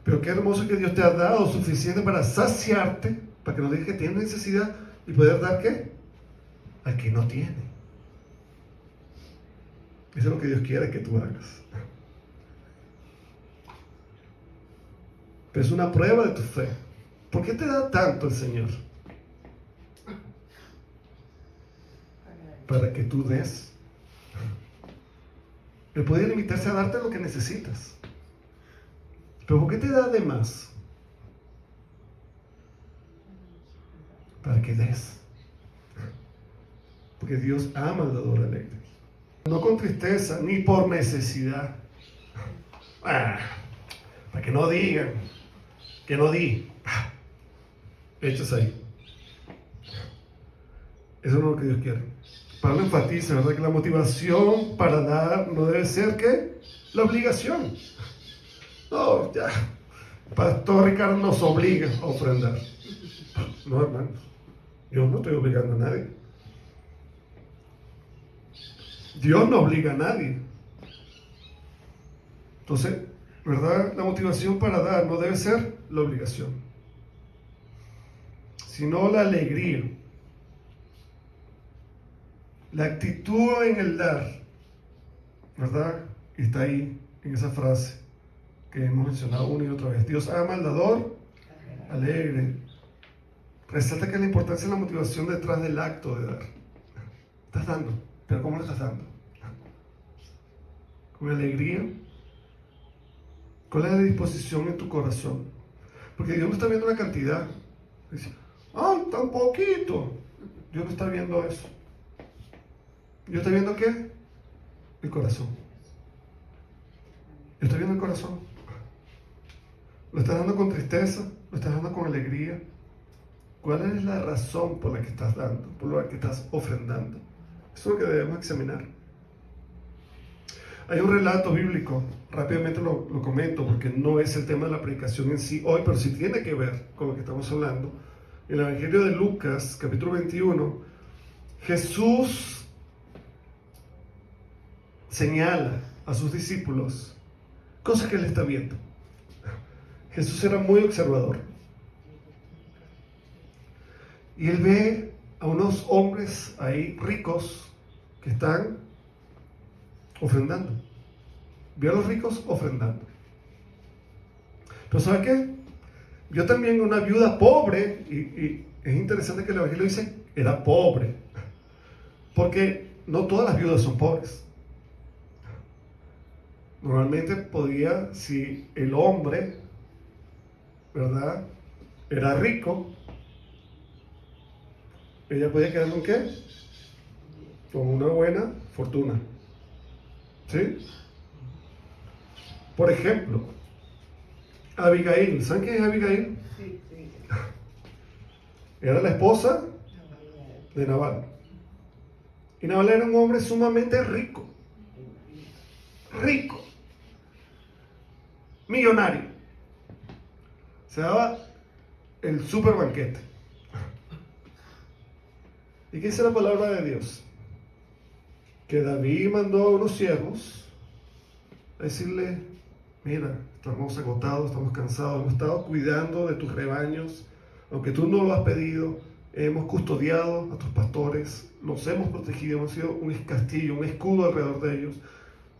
Pero qué hermoso que Dios te ha dado suficiente para saciarte, para que no digas que tienes necesidad y poder dar ¿qué? Al que no tiene. Eso es lo que Dios quiere que tú hagas. Pero es una prueba de tu fe. ¿Por qué te da tanto el Señor? Para que tú des. Él puede limitarse a darte lo que necesitas. Pero ¿por qué te da de más? Para que des. Porque Dios ama al dador alegre. No con tristeza, ni por necesidad. Para que no digan que no di. Hechos ahí. Eso no es lo que Dios quiere. Pablo enfatiza, ¿verdad?, que la motivación para dar no debe ser ¿qué? La obligación. No, ya. Pastor Ricardo nos obliga a ofrendar. No, hermanos. Yo no estoy obligando a nadie. Dios no obliga a nadie. Entonces, ¿verdad? La motivación para dar no debe ser la obligación, sino la alegría. La actitud en el dar ¿verdad? Y está ahí, en esa frase que hemos mencionado una y otra vez. Dios ama al dador alegre. Resalta que la importancia de la motivación detrás del acto de dar. Estás dando, pero ¿cómo lo estás dando? ¿Con alegría? ¿Cuál es la disposición en tu corazón? Porque Dios no está viendo la cantidad. Dice, tan poquito. Dios no está viendo eso. Dios está viendo ¿qué? El corazón. Dios está viendo el corazón. ¿Lo estás dando con tristeza? ¿Lo estás dando con alegría? ¿Cuál es la razón por la que estás dando? Por la que estás ofrendando. Eso es lo que debemos examinar. Hay un relato bíblico, rápidamente lo comento porque no es el tema de la predicación en sí hoy, pero sí tiene que ver con lo que estamos hablando. En el Evangelio de Lucas, capítulo 21, Jesús señala a sus discípulos cosas que él está viendo. Jesús era muy observador. Y él ve a unos hombres ahí ricos que están ofrendando. Vio a los ricos ofrendando. Pero ¿sabe qué? Vio también una viuda pobre, y es interesante que el Evangelio dice era pobre, porque no todas las viudas son pobres. Normalmente podía, si el hombre, ¿verdad?, era rico, ella podía quedar con ¿qué? Con una buena fortuna. ¿Sí? Por ejemplo, Abigail. ¿Saben quién es Abigail? Sí. Era la esposa de Nabal. Y Nabal era un hombre sumamente rico. Rico. Millonario. Se daba el super banquete. ¿Y qué dice la palabra de Dios? Que David mandó a unos siervos a decirle, mira, estamos agotados, estamos cansados, hemos estado cuidando de tus rebaños, aunque tú no lo has pedido, hemos custodiado a tus pastores, los hemos protegido, hemos sido un castillo, un escudo alrededor de ellos.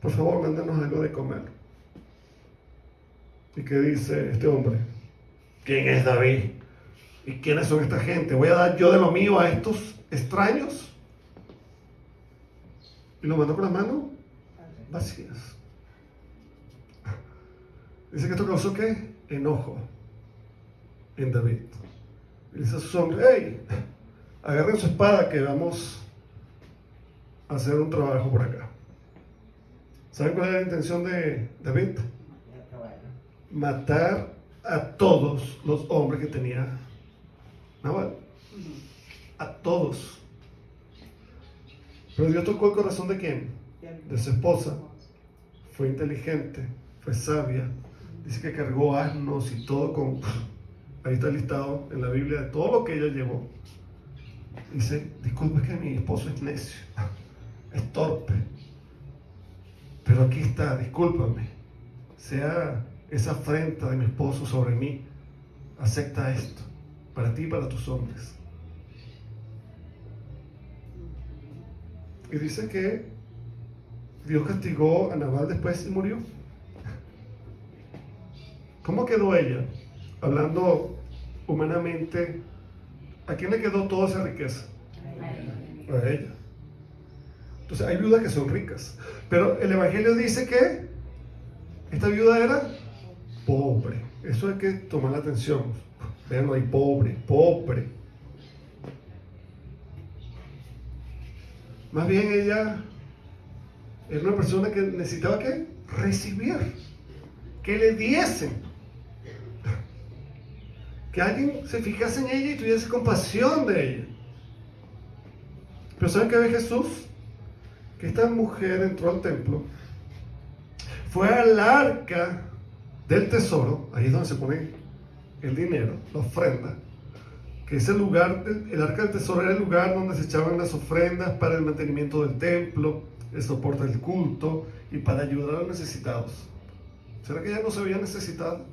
Por favor, mándanos algo de comer. ¿Y qué dice este hombre? ¿Quién es David? ¿Y quiénes son esta gente? ¿Voy a dar yo de lo mío a estos extraños? Y lo mandó con las manos vacías. Dice que esto causó ¿qué? Enojo en David. Y dice a sus hombres, hey, agarren su espada que vamos a hacer un trabajo por acá. ¿Saben cuál era la intención de David? Matar a todos los hombres que tenía Nabal. A todos. Pero Dios tocó el corazón ¿de quién? De su esposa. Fue inteligente, fue sabia. Dice que cargó asnos y todo con... Ahí está listado en la Biblia de todo lo que ella llevó. Dice, disculpe que mi esposo es necio, es torpe. Pero aquí está, discúlpame. Sea esa afrenta de mi esposo sobre mí. Acepta esto, para ti y para tus hombres. Y dice que Dios castigó a Nabal después y murió. ¿Cómo quedó ella? Hablando humanamente, ¿a quién le quedó toda esa riqueza? A ella. Entonces hay viudas que son ricas. Pero el Evangelio dice que esta viuda era pobre. Eso hay que tomar la atención. Vean ahí, pobre. Más bien ella era una persona que necesitaba ¿qué? Recibir, que le diesen, que alguien se fijase en ella y tuviese compasión de ella. Pero ¿saben qué ve Jesús? Que esta mujer entró al templo, fue al arca del tesoro, ahí es donde se pone el dinero, la ofrenda, que ese lugar, el arca del tesoro era el lugar donde se echaban las ofrendas para el mantenimiento del templo, el soporte del culto y para ayudar a los necesitados. ¿Será que ella no se había necesitado?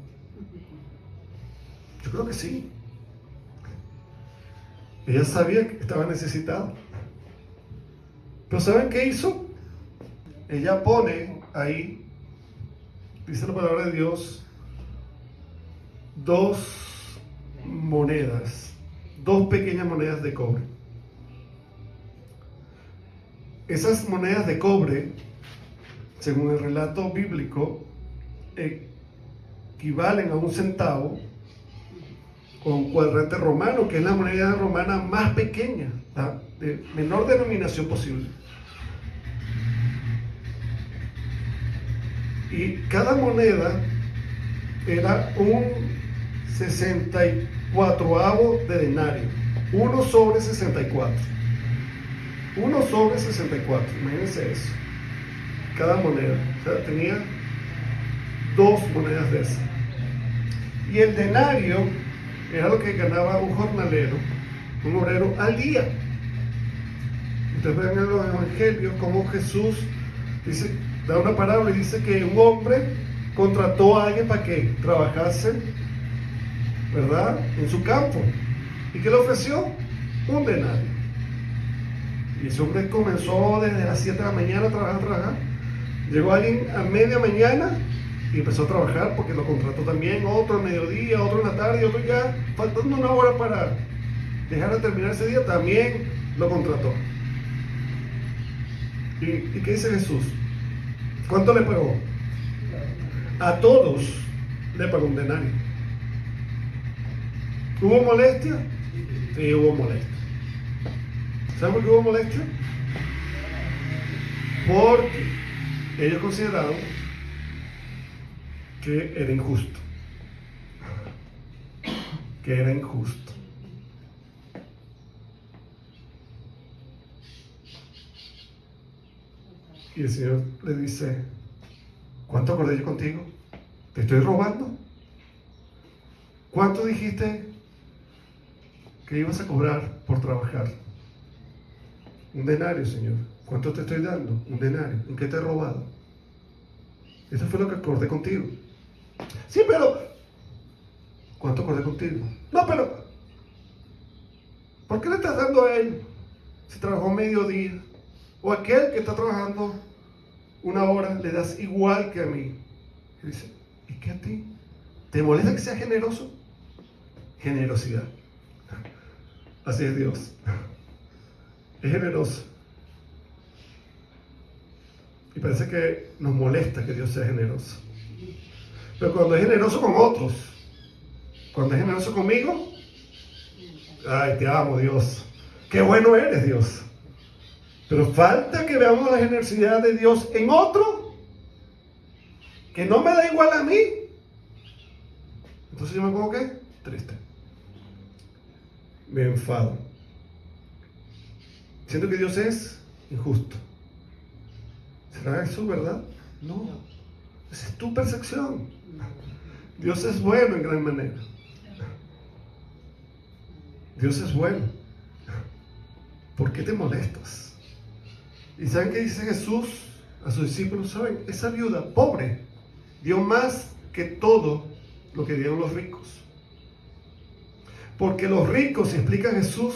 Yo creo que sí. Ella sabía que estaba necesitada. Pero ¿saben qué hizo? ella pone ahí, dice la palabra de Dios, 2 monedas, 2 pequeñas monedas de cobre. Esas monedas de cobre, según el relato bíblico, equivalen a 1 centavo con cuadrante romano, que es la moneda romana más pequeña, de menor denominación posible. Y cada moneda era un 64avo de denario, 1 sobre 64. 1 sobre 64, imagínense eso. Cada moneda, o sea, tenía 2 monedas de esas. Y el denario era lo que ganaba un jornalero, un obrero al día. Ustedes ven en los evangelios cómo Jesús dice, da una parábola y dice que un hombre contrató a alguien para que trabajase, ¿verdad?, en su campo. ¿Y qué le ofreció? Un denario. Y ese hombre comenzó desde las 7 de la mañana a trabajar. Llegó alguien a media mañana y empezó a trabajar porque lo contrató también, otro a mediodía, otro en la tarde, otro ya, faltando 1 hora para dejar de terminar ese día, también lo contrató. ¿Y qué dice Jesús? ¿Cuánto le pagó? A todos le pagó un denario. ¿Hubo molestia? Sí, hubo molestia. ¿Saben por qué hubo molestia? Porque ellos consideraron que era injusto. Que era injusto. Y el Señor le dice, ¿cuánto acordé yo contigo? ¿Te estoy robando? ¿Cuánto dijiste que ibas a cobrar por trabajar? Un denario, Señor. ¿Cuánto te estoy dando? Un denario. ¿En qué te he robado? Eso fue lo que acordé contigo. Sí, pero ¿cuánto acordé contigo? No, pero ¿por qué le estás dando a él si trabajó mediodía? O aquel que está trabajando 1 hora le das igual que a mí. Y dice, ¿y qué a ti? ¿Te molesta que sea generoso? Generosidad. Así es Dios. Es generoso. Y parece que nos molesta que Dios sea generoso. Pero cuando es generoso con otros, cuando es generoso conmigo, ay, te amo, Dios. Qué bueno eres, Dios. Pero falta que veamos la generosidad de Dios en otro que no me da igual a mí. Entonces yo me pongo ¿qué? Triste. Me enfado. Siento que Dios es injusto. ¿Será eso verdad? No. Esa es tu percepción. Dios es bueno en gran manera. Dios es bueno. ¿Por qué te molestas? ¿Y saben qué dice Jesús a sus discípulos? ¿Saben? Esa viuda pobre dio más que todo lo que dieron los ricos. Porque los ricos, explica Jesús,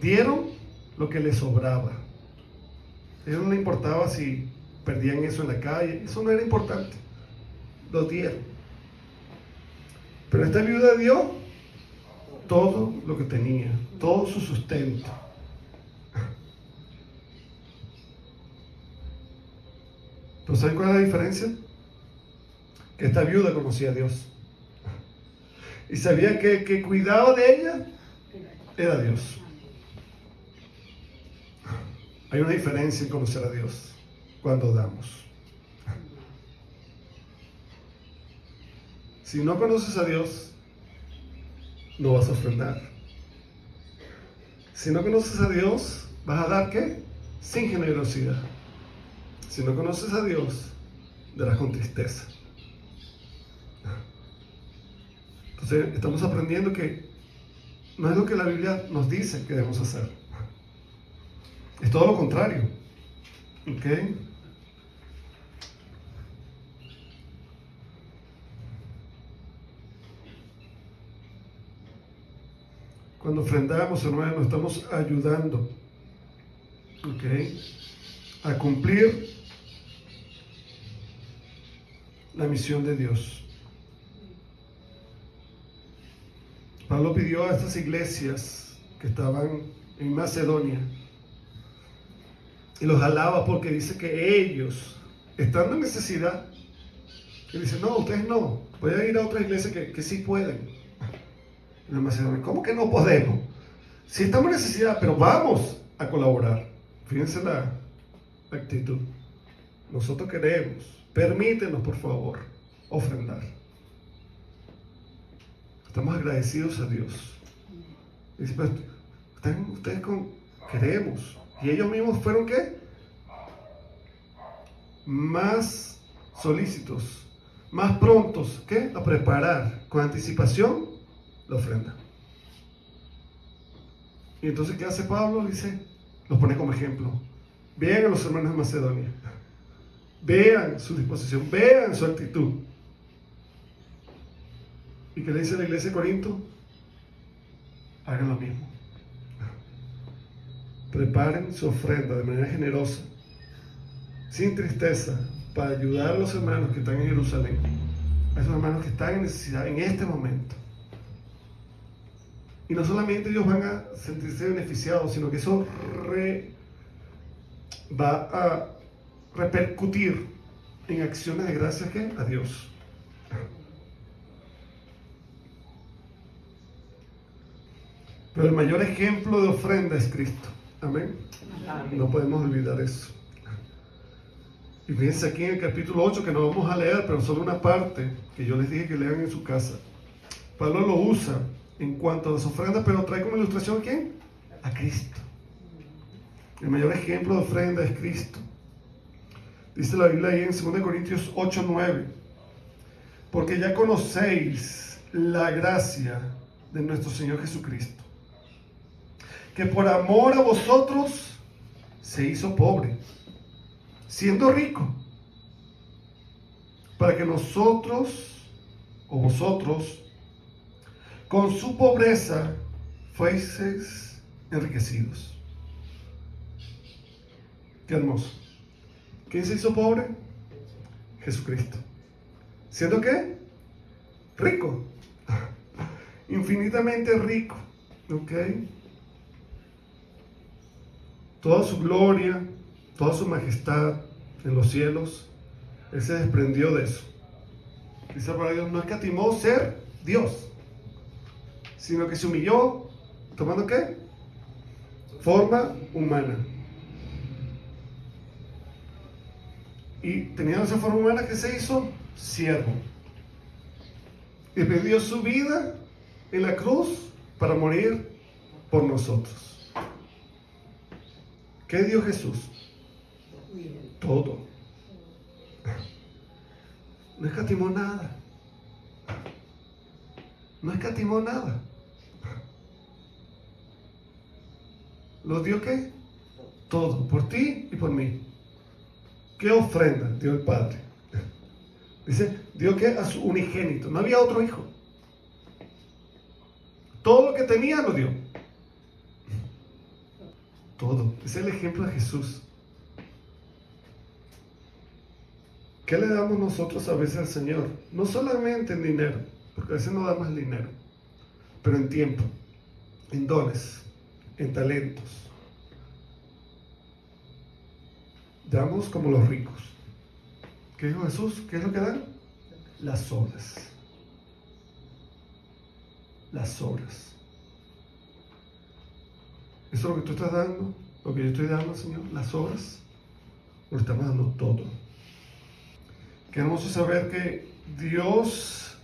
dieron lo que les sobraba. A ellos no les importaba si perdían eso en la calle, eso no era importante. Lo dieron. Pero esta viuda dio todo lo que tenía, todo su sustento. ¿Pero saben cuál es la diferencia? Que esta viuda conocía a Dios. Y sabía que el que cuidaba de ella era Dios. Hay una diferencia en conocer a Dios cuando damos. Si no conoces a Dios, no vas a ofrendar. Si no conoces a Dios, vas a dar ¿qué? Sin generosidad. Si no conoces a Dios, darás con tristeza. Entonces estamos aprendiendo que no es lo que la Biblia nos dice que debemos hacer. Es todo lo contrario. ¿Ok? Cuando ofrendamos, hermanos, estamos ayudando, ¿ok?, a cumplir la misión de Dios. Pablo pidió a estas iglesias que estaban en Macedonia y los alaba porque dice que ellos, estando en necesidad, y dice, no, ustedes no, pueden ir a otra iglesia que sí pueden. En Macedonia, ¿cómo que no podemos? Si estamos en necesidad, pero vamos a colaborar. Fíjense la actitud. Nosotros queremos, permítenos por favor, ofrendar. Estamos agradecidos a Dios. Dice, pero ustedes queremos. Y ellos mismos fueron ¿qué? Más solícitos, más prontos, ¿qué? A preparar con anticipación la ofrenda. Y entonces, ¿qué hace Pablo? Dice, los pone como ejemplo. Vean a los hermanos de Macedonia. Vean su disposición, vean su actitud. ¿Y qué le dice la iglesia de Corinto? Hagan lo mismo. Preparen su ofrenda de manera generosa, sin tristeza, para ayudar a los hermanos que están en Jerusalén, a esos hermanos que están en necesidad en este momento. Y no solamente ellos van a sentirse beneficiados, sino que eso va a repercutir en acciones de gracias ¿qué? A Dios. Pero el mayor ejemplo de ofrenda es Cristo. Amén. Amén. No podemos olvidar eso. Y fíjense aquí en el capítulo 8, que no vamos a leer, pero solo una parte que yo les dije que lean en su casa. Pablo lo usa en cuanto a las ofrendas, pero trae como ilustración ¿a quién? A Cristo. El mayor ejemplo de ofrenda es Cristo. Dice la Biblia ahí en 2 Corintios 8:9. Porque ya conocéis la gracia de nuestro Señor Jesucristo, que por amor a vosotros se hizo pobre, siendo rico, para que nosotros o vosotros con su pobreza fueseis enriquecidos. Qué hermoso. ¿Quién se hizo pobre? Jesucristo. ¿Siendo qué? Rico. Infinitamente rico. ¿Ok? Toda su gloria, toda su majestad en los cielos, Él se desprendió de eso. Dice para Dios, no escatimó ser Dios, sino que se humilló, tomando ¿qué? Forma humana. Y teniendo esa forma humana, que se hizo siervo. Y perdió su vida en la cruz para morir por nosotros. ¿Qué dio Jesús? Todo. No escatimó nada. No escatimó nada. ¿Lo dio qué? Todo, por ti y por mí. ¿Qué ofrenda dio el Padre? Dice, dio que a su unigénito. No había otro hijo. Todo lo que tenía lo dio. Todo. Es el ejemplo de Jesús. ¿Qué le damos nosotros a veces al Señor? No solamente en dinero, porque a veces no damos dinero, pero en tiempo, en dones, en talentos. Damos como los ricos. ¿Qué dijo Jesús? ¿Qué es lo que dan? Las obras. Las obras. ¿Eso es lo que tú estás dando? ¿Lo que yo estoy dando, Señor? ¿Las obras? ¿O le estamos dando todo? Qué hermoso saber que Dios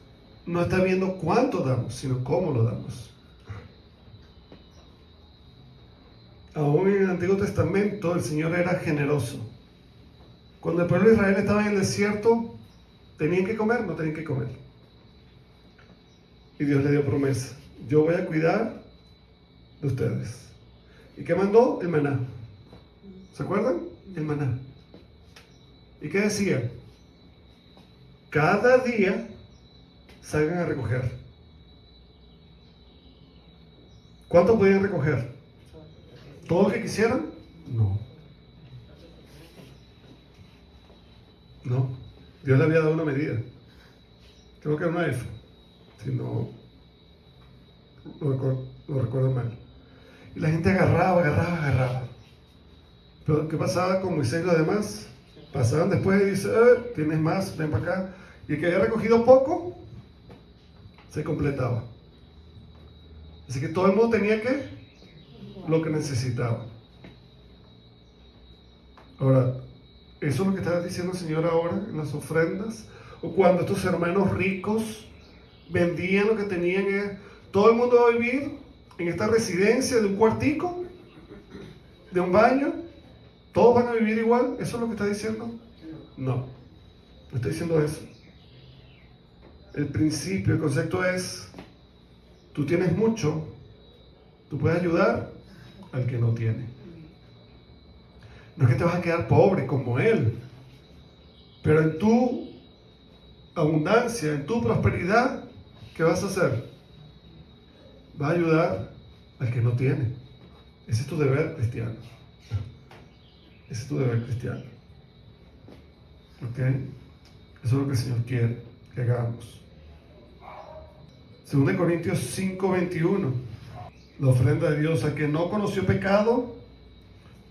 no está viendo cuánto damos, sino cómo lo damos. Aún en el Antiguo Testamento el Señor era generoso. Cuando el pueblo de Israel estaba en el desierto, ¿tenían que comer? No tenían que comer. Y Dios le dio promesa. Yo voy a cuidar de ustedes. ¿Y qué mandó? El maná. ¿Se acuerdan? El maná. ¿Y qué decía? Cada día salgan a recoger. ¿Cuánto podían recoger? ¿Todo lo que quisieran? No. No. Dios le había dado una medida. Creo que era una F, si no lo recuerdo mal. Y la gente agarraba. Pero ¿qué pasaba con Moisés y los demás? Pasaban después y dice, tienes más, ven para acá. Y el que había recogido poco, se completaba. Así que todo el mundo tenía lo que necesitaba. Ahora, ¿eso es lo que está diciendo el Señor ahora en las ofrendas? O cuando estos hermanos ricos vendían lo que tenían, todo el mundo va a vivir en esta residencia de un cuartico, de un baño, todos van a vivir igual. ¿Eso es lo que está diciendo? No está diciendo eso. El principio, el concepto es, tú tienes mucho, tú puedes ayudar al que no tiene. No es que te vas a quedar pobre como él, pero en tu abundancia, en tu prosperidad, ¿qué vas a hacer? Vas a ayudar al que no tiene. Ese es tu deber cristiano. Ese es tu deber cristiano. ¿Ok? Eso es lo que el Señor quiere que hagamos. 2 Corintios 5:21. La ofrenda de Dios, a que no conoció pecado,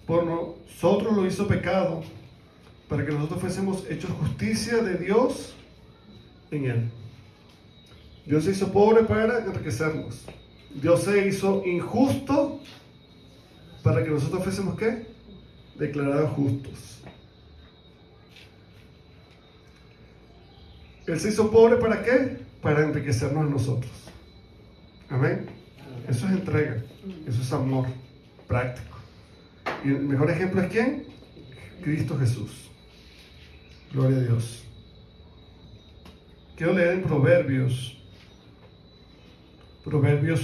por nosotros lo hizo pecado, para que nosotros fuésemos hechos justicia de Dios en él. Dios se hizo pobre para enriquecernos. Dios se hizo injusto para que nosotros fuésemos ¿qué? Declarados justos. Él se hizo pobre ¿para qué? Para enriquecernos a nosotros. Amén. Eso es entrega. Eso es amor práctico. Y el mejor ejemplo es ¿quién? Cristo Jesús. Gloria a Dios. Quiero leer en Proverbios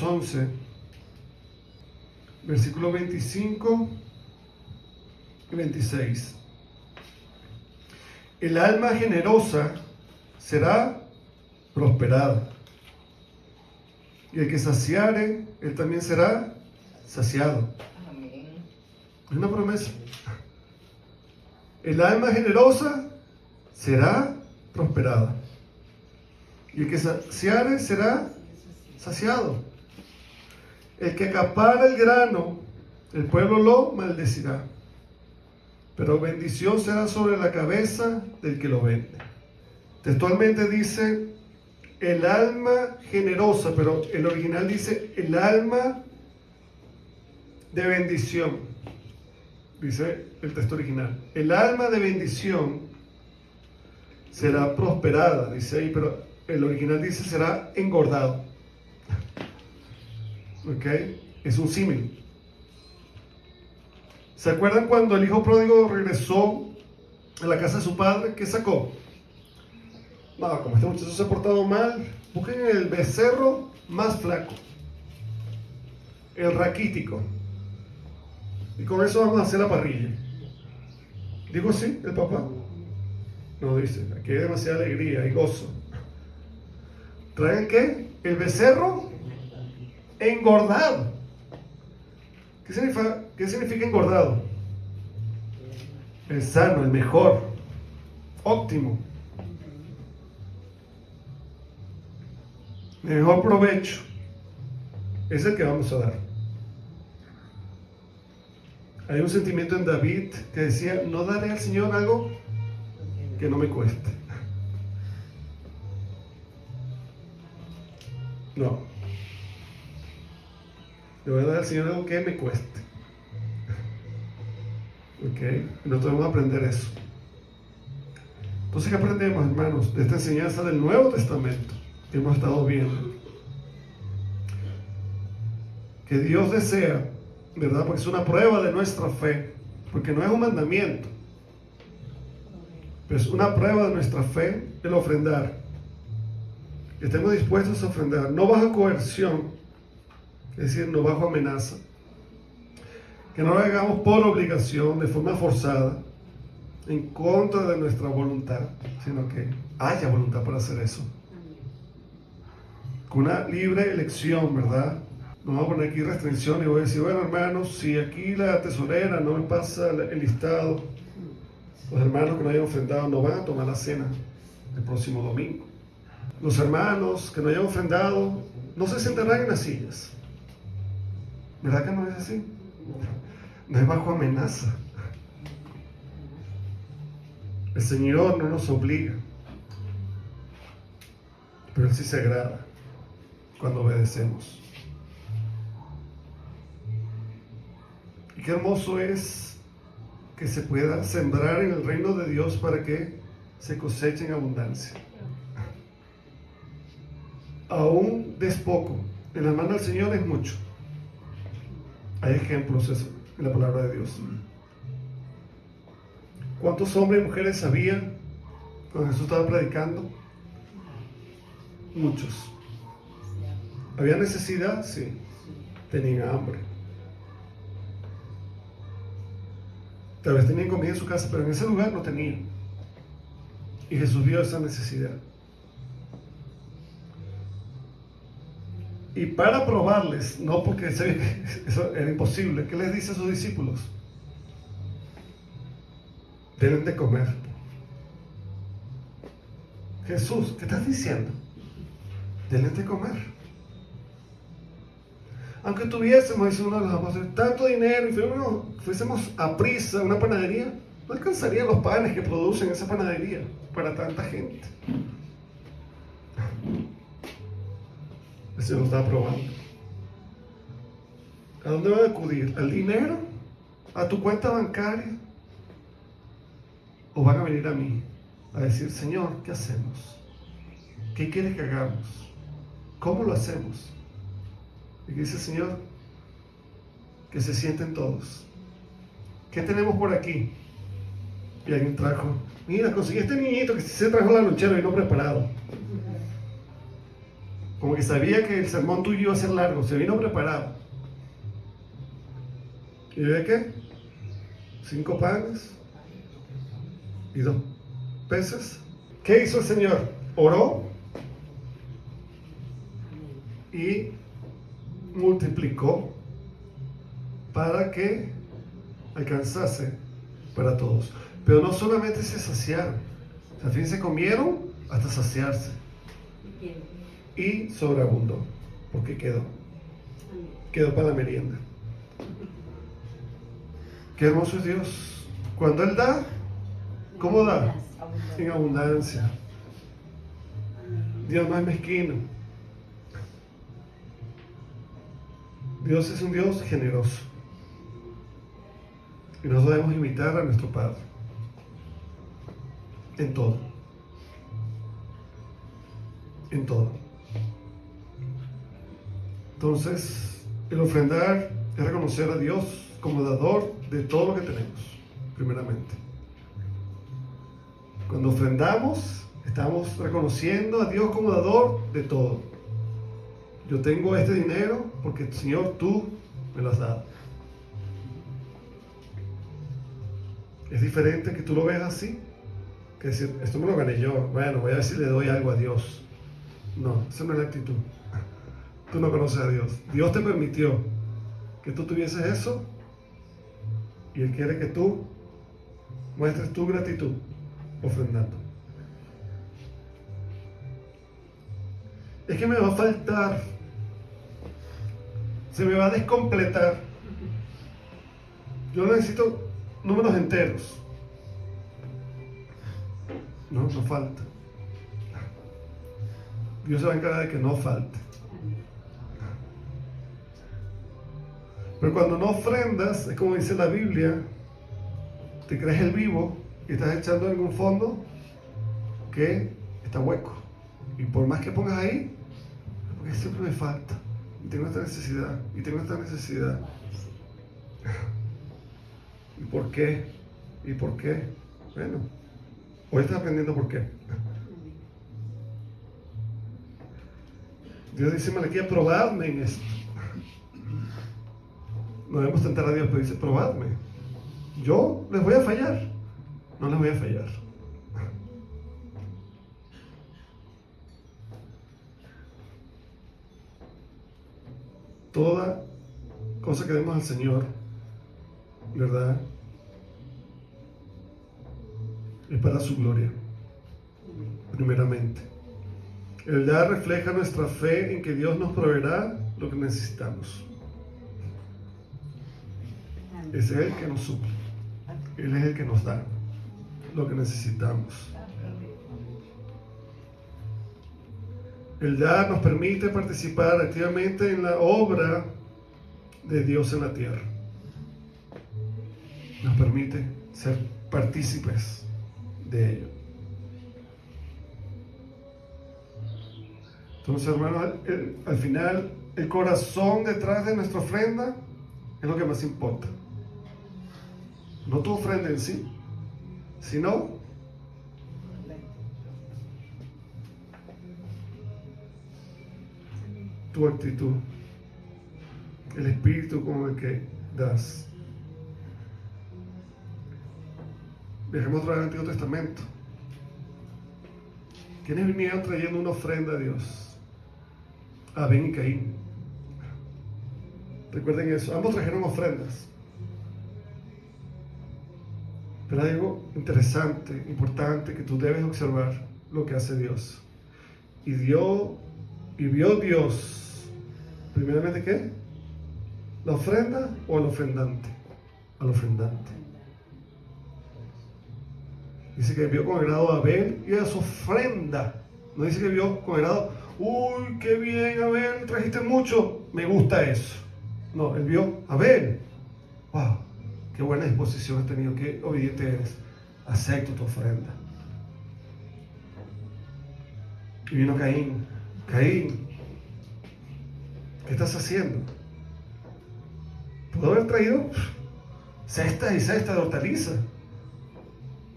11, versículo 25 y 26. El alma generosa será prosperada, y el que saciare, él también será saciado. Amén. Es una promesa. El alma generosa será prosperada, y el que saciare será saciado. El que acapara el grano, el pueblo lo maldecirá, pero bendición será sobre la cabeza del que lo vende. Textualmente dice el alma generosa, pero el original dice el alma de bendición. Dice el texto original. El alma de bendición será prosperada, dice ahí, pero el original dice será engordado. ¿Ok? Es un símil. ¿Se acuerdan cuando el hijo pródigo regresó a la casa de su padre? ¿Qué sacó? No, como este muchacho se ha portado mal, busquen el becerro más flaco, el raquítico, y con eso vamos a hacer la parrilla. ¿Digo así el papá? No, dice, aquí hay demasiada alegría y gozo. ¿Traen qué? El becerro engordado. ¿Qué significa engordado? El sano, el mejor, óptimo. El mejor provecho es el que vamos a dar. Hay un sentimiento en David que decía, no daré al Señor algo que no me cueste. No. Le voy a dar al Señor algo que me cueste. ¿Ok? Nosotros vamos a aprender eso. Entonces, ¿qué aprendemos, hermanos, de esta enseñanza del Nuevo Testamento que hemos estado viendo? Que Dios desea, ¿verdad? Porque es una prueba de nuestra fe, porque no es un mandamiento, pero es una prueba de nuestra fe el ofrendar. Que estemos dispuestos a ofrendar, no bajo coerción, es decir, no bajo amenaza. Que no lo hagamos por obligación, de forma forzada, en contra de nuestra voluntad, sino que haya voluntad para hacer eso. Con una libre elección, ¿verdad? No vamos a poner aquí restricciones y voy a decir, bueno, hermanos, si aquí la tesorera no me pasa el listado, los hermanos que no hayan ofrendado no van a tomar la cena. el próximo domingo. Los hermanos que no hayan ofrendado no se sentarán en las sillas. ¿Verdad que no es así? No es bajo amenaza. El Señor no nos obliga, pero Él sí se agrada cuando obedecemos. Y qué hermoso es que se pueda sembrar en el reino de Dios para que se coseche en abundancia. Aún despoco en la mano del Señor es mucho. Hay ejemplos en la palabra de Dios. ¿Cuántos hombres y mujeres había cuando Jesús estaba predicando? Muchos. ¿Había necesidad? Sí. Tenían hambre. Tal vez tenían comida en su casa, pero en ese lugar no tenían. Y Jesús vio esa necesidad. Y para probarles, no porque eso era imposible, ¿qué les dice a sus discípulos? Deben de comer. Jesús, ¿qué estás diciendo? Deben de comer. Aunque tuviésemos, dice uno de los apóstoles, tanto dinero y fuésemos a prisa a una panadería, no alcanzarían los panes que producen esa panadería para tanta gente. El Señor lo está probando. ¿A dónde van a acudir? ¿Al dinero? ¿A tu cuenta bancaria? ¿O van a venir a mí a decir, Señor, ¿qué hacemos? ¿Qué quieres que hagamos? ¿Cómo lo hacemos? Y dice el Señor, que se sienten todos. ¿Qué tenemos por aquí? Y alguien trajo, mira, conseguí este niñito que se trajo la lonchera y no preparado. Como que sabía que el sermón tuyo iba a ser largo, se vino preparado. ¿Y de qué? 5 panes y 2 peces. ¿Qué hizo el Señor? Oró y multiplicó para que alcanzase para todos. Pero no solamente se saciaron, al fin se comieron hasta saciarse. Y sobreabundó, porque quedó para la merienda. Qué hermoso es Dios. Cuando Él da, ¿cómo da? En abundancia. Dios no es mezquino. Dios es un Dios generoso. Y nosotros debemos imitar a nuestro Padre. En todo. En todo. Entonces, el ofrendar es reconocer a Dios como dador de todo lo que tenemos, primeramente. Cuando ofrendamos, estamos reconociendo a Dios como dador de todo. Yo tengo este dinero porque, Señor, tú me lo has dado. Es diferente que tú lo veas así, que decir, esto me lo gané yo, bueno, voy a ver si le doy algo a Dios. No, esa no es la actitud. Tú no conoces a Dios. Dios te permitió que tú tuvieses eso y Él quiere que tú muestres tu gratitud ofrendando. Es que me va a faltar, se me va a descompletar. Yo necesito números enteros. No falta. Dios se va a encargar de que no falte. Pero cuando no ofrendas, es como dice la Biblia, te crees el vivo y estás echando en algún fondo que está hueco. Y por más que pongas ahí, porque siempre me falta. Y tengo esta necesidad, y tengo esta necesidad. ¿Y por qué? ¿Y por qué? Bueno, hoy estás aprendiendo por qué. Dios dice, Malaquías, probadme en esto. No debemos tentar a Dios, pero dice, probadme. Yo les voy a fallar. No les voy a fallar. Toda cosa que demos al Señor, ¿verdad? Es para su gloria. primeramente. El dar refleja nuestra fe en que Dios nos proveerá lo que necesitamos. Es Él que nos suple. Él es el que nos da lo que necesitamos. El dar nos permite participar activamente en la obra de Dios en la tierra. Nos permite ser partícipes de ello. Entonces, hermanos, al final, el corazón detrás de nuestra ofrenda es lo que más importa. No tu ofrenda en sí, sino tu actitud, el espíritu con el que das. Viajemos otra vez al Antiguo Testamento. ¿Quiénes vinieron trayendo una ofrenda a Dios? Abel y Caín. Recuerden eso, ambos trajeron ofrendas. Pero hay algo interesante, importante, que tú debes observar lo que hace Dios. Y vio Dios, primeramente, ¿qué? ¿La ofrenda o al ofrendante? Al ofrendante. Dice que vio con agrado a Abel y a su ofrenda. No dice que vio con agrado, uy, qué bien, Abel, trajiste mucho, me gusta eso. No, él vio a Abel. Wow, qué buena disposición has tenido, qué obediente eres. Acepto tu ofrenda. Y vino Caín. Caín, ¿qué estás haciendo? Pudo haber traído cestas y cestas de hortaliza.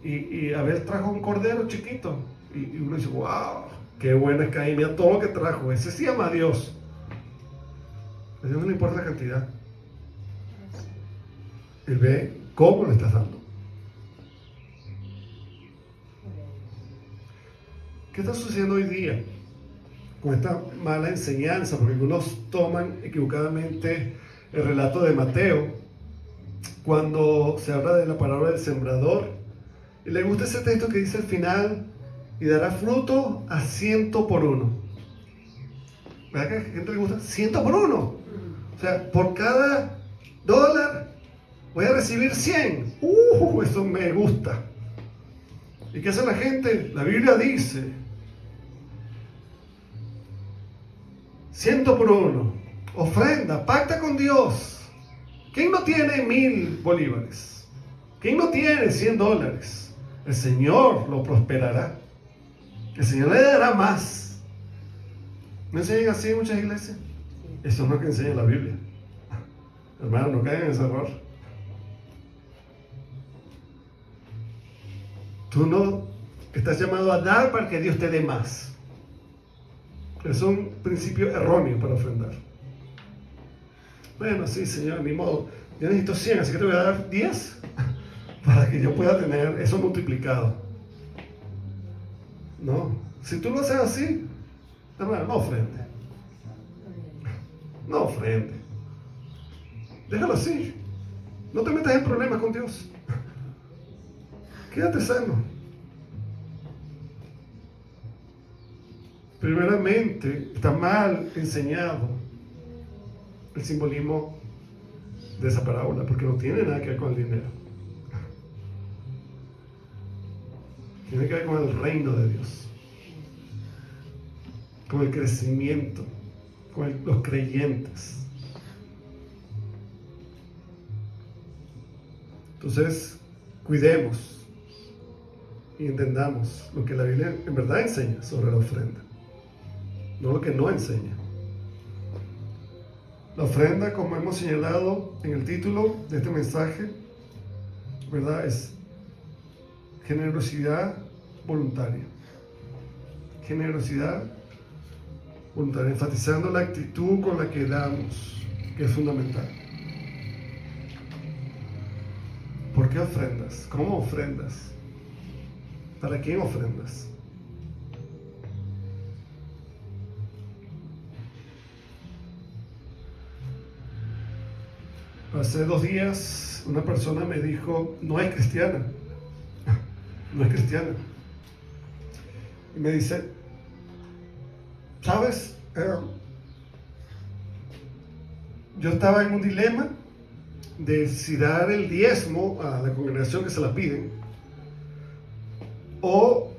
Y Abel trajo un cordero chiquito. Y uno dice, wow, qué bueno es Caín, mira todo lo que trajo. Ese sí ama a Dios. A Dios no le importa la cantidad. Él ve cómo le estás dando. ¿Qué está sucediendo hoy día con esta mala enseñanza? Porque algunos toman equivocadamente el relato de Mateo cuando se habla de la palabra del sembrador. Y le gusta ese texto que dice al final, y dará fruto a 100 por uno. ¿Verdad que a la gente le gusta? 100 por uno. O sea, por cada dólar voy a recibir 100. Eso me gusta. ¿Y qué hace la gente? La Biblia dice 100 por uno. Ofrenda, pacta con Dios. ¿Quién no tiene 1000 bolívares? ¿Quién no tiene $100? El Señor lo prosperará. El Señor le dará más. ¿No enseñan así en muchas iglesias? Eso no es lo que enseña la Biblia. Hermano, no caigan en ese error. Tú no estás llamado a dar para que Dios te dé más. Es un principio erróneo para ofrendar. Bueno, sí, Señor, ni modo. Yo necesito 100, así que te voy a dar 10 para que yo pueda tener eso multiplicado. No, si tú lo haces así, hermano, no ofrende. No ofrende. Déjalo así. No te metas en problemas con Dios. Quédate sano. Primeramente, está mal enseñado el simbolismo de esa parábola, porque no tiene nada que ver con el dinero. Tiene que ver con el reino de Dios, con el crecimiento, con los creyentes. Entonces, cuidemos y entendamos lo que la Biblia en verdad enseña sobre la ofrenda, no lo que no enseña. La ofrenda, como hemos señalado en el título de este mensaje, ¿verdad?, es generosidad voluntaria. Generosidad voluntaria, enfatizando la actitud con la que damos, que es fundamental. ¿Por qué ofrendas? ¿Cómo ofrendas? ¿Para quién ofrendas? Hace 2 días una persona me dijo, no es cristiana. No es cristiana. y me dice, ¿sabes? Yo estaba en un dilema de si dar el diezmo a la congregación que se la piden o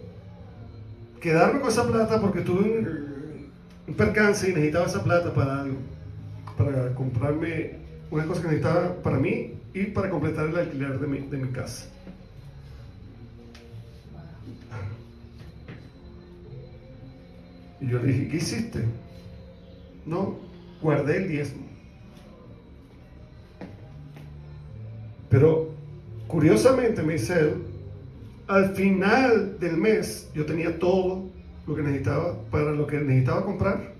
quedarme con esa plata porque tuve un percance y necesitaba esa plata para comprarme una cosa que necesitaba para mí y para completar el alquiler de mi casa. Y yo le dije, ¿qué hiciste? No, guardé el diezmo. Pero curiosamente, me dice él, al final del mes yo tenía todo lo que necesitaba para lo que necesitaba comprar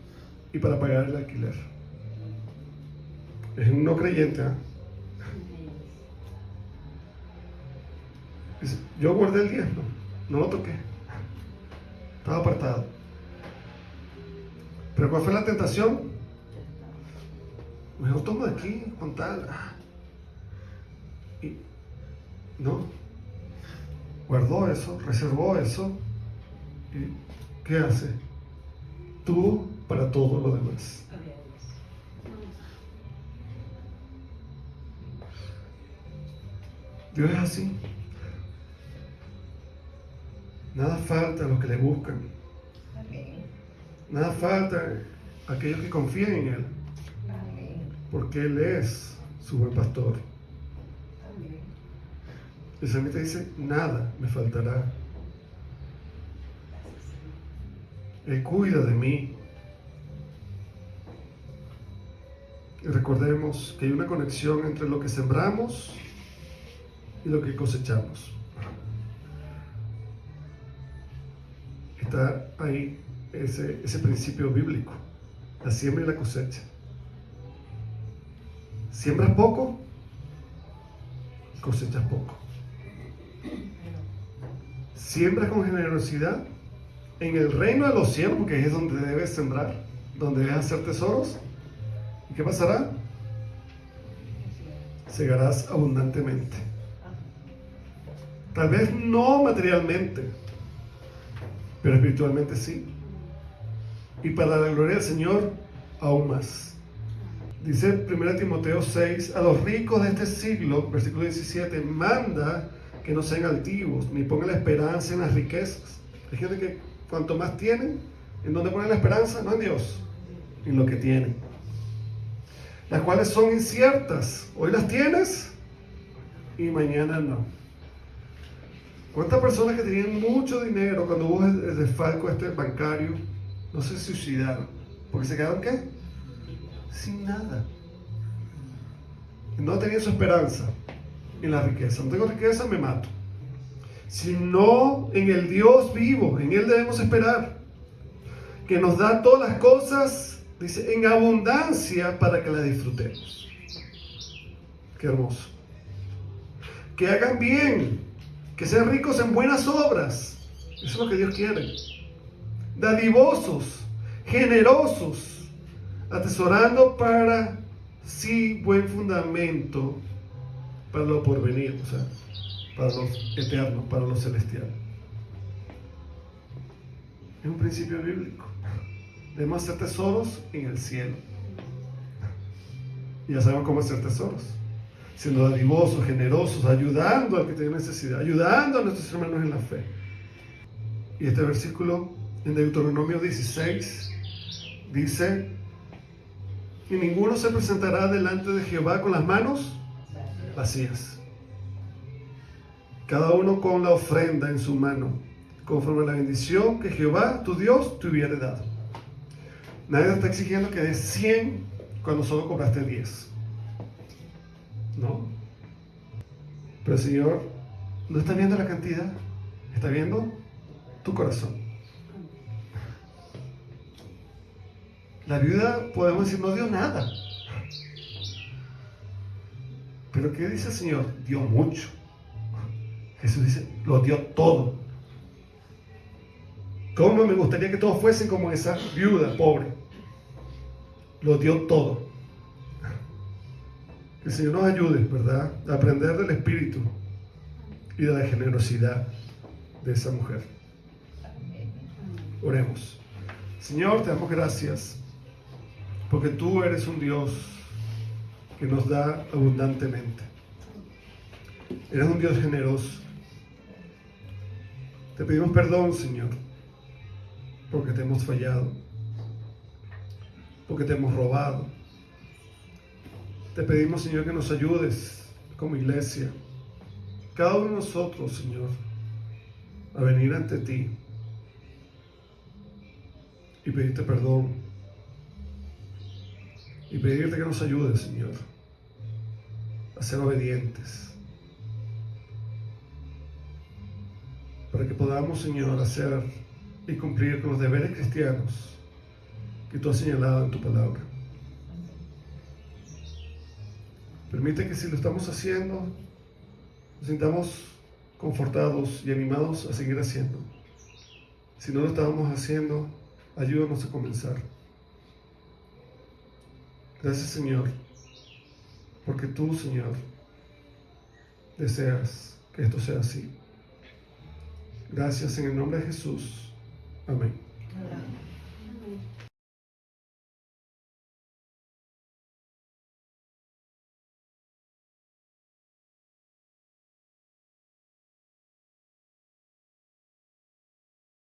y para pagar el alquiler. Es un no creyente, ¿eh? Dice, yo guardé el diezmo, no lo toqué, estaba apartado. Pero ¿cuál fue la tentación? Mejor toma de aquí, con tal. Y no, guardó eso, reservó eso. ¿Y qué hace? Tú para todo lo demás. Dios es así. Nada falta a los que le buscan. Nada falta a aquellos que confían en Él. Porque Él es su buen pastor. El salmista dice, nada me faltará. Él cuida de mí. Y recordemos que hay una conexión entre lo que sembramos y lo que cosechamos. Está ahí ese principio bíblico, la siembra y la cosecha. Siembras poco, cosechas poco. Siembras con generosidad en el reino de los cielos, porque es donde debes sembrar, donde debes hacer tesoros. ¿Y qué pasará? Segarás abundantemente. Tal vez no materialmente, pero espiritualmente sí. Y para la gloria del Señor, aún más. Dice 1 Timoteo 6, a los ricos de este siglo, versículo 17, manda que no sean altivos, ni pongan la esperanza en las riquezas. Hay gente que cuanto más tienen, ¿en dónde ponen la esperanza? No en Dios, en lo que tienen. Las cuales son inciertas. Hoy las tienes y mañana no. ¿Cuántas personas que tenían mucho dinero cuando hubo el desfalco bancario no se suicidaron? ¿Porque se quedaron qué? Sin nada. No tenían su esperanza en la riqueza. No tengo riqueza, me mato. Sino en el Dios vivo, en Él debemos esperar, que nos da todas las cosas, dice, en abundancia para que las disfrutemos. Qué hermoso. Que hagan bien, que sean ricos en buenas obras. Eso es lo que Dios quiere. Dadivosos, generosos, atesorando para sí buen fundamento para lo porvenir, o sea, para lo eterno, para lo celestial. Es un principio bíblico. Debemos hacer tesoros en el cielo. Y ya sabemos cómo hacer tesoros. Siendo dadivosos, generosos, ayudando al que tiene necesidad, ayudando a nuestros hermanos en la fe. Y este versículo en Deuteronomio 16 dice, y ninguno se presentará delante de Jehová con las manos vacías. Cada uno con la ofrenda en su mano, conforme a la bendición que Jehová, tu Dios, te hubiere dado. Nadie te está exigiendo que des 100 cuando solo cobraste 10. No. Pero el Señor no está viendo la cantidad, está viendo tu corazón. La viuda, podemos decir, no dio nada. Pero ¿qué dice el Señor? Dio mucho. Jesús dice, lo dio todo. ¿Cómo me gustaría que todos fuesen como esa viuda pobre? Lo dio todo. Que el Señor nos ayude, ¿verdad?, a aprender del espíritu y de la generosidad de esa mujer. Oremos. Señor, te damos gracias porque tú eres un Dios que nos da abundantemente. Eres un Dios generoso. Te pedimos perdón, Señor, porque te hemos fallado, porque te hemos robado. Te pedimos, Señor, que nos ayudes como iglesia, cada uno de nosotros, Señor, a venir ante ti y pedirte perdón y pedirte que nos ayudes, Señor, a ser obedientes, para que podamos, Señor, hacer y cumplir con los deberes cristianos que tú has señalado en tu palabra. Permite que si lo estamos haciendo, nos sintamos confortados y animados a seguir haciendo. Si no lo estábamos haciendo, ayúdanos a comenzar. Gracias, Señor, porque tú, Señor, deseas que esto sea así. Gracias en el nombre de Jesús. Amén.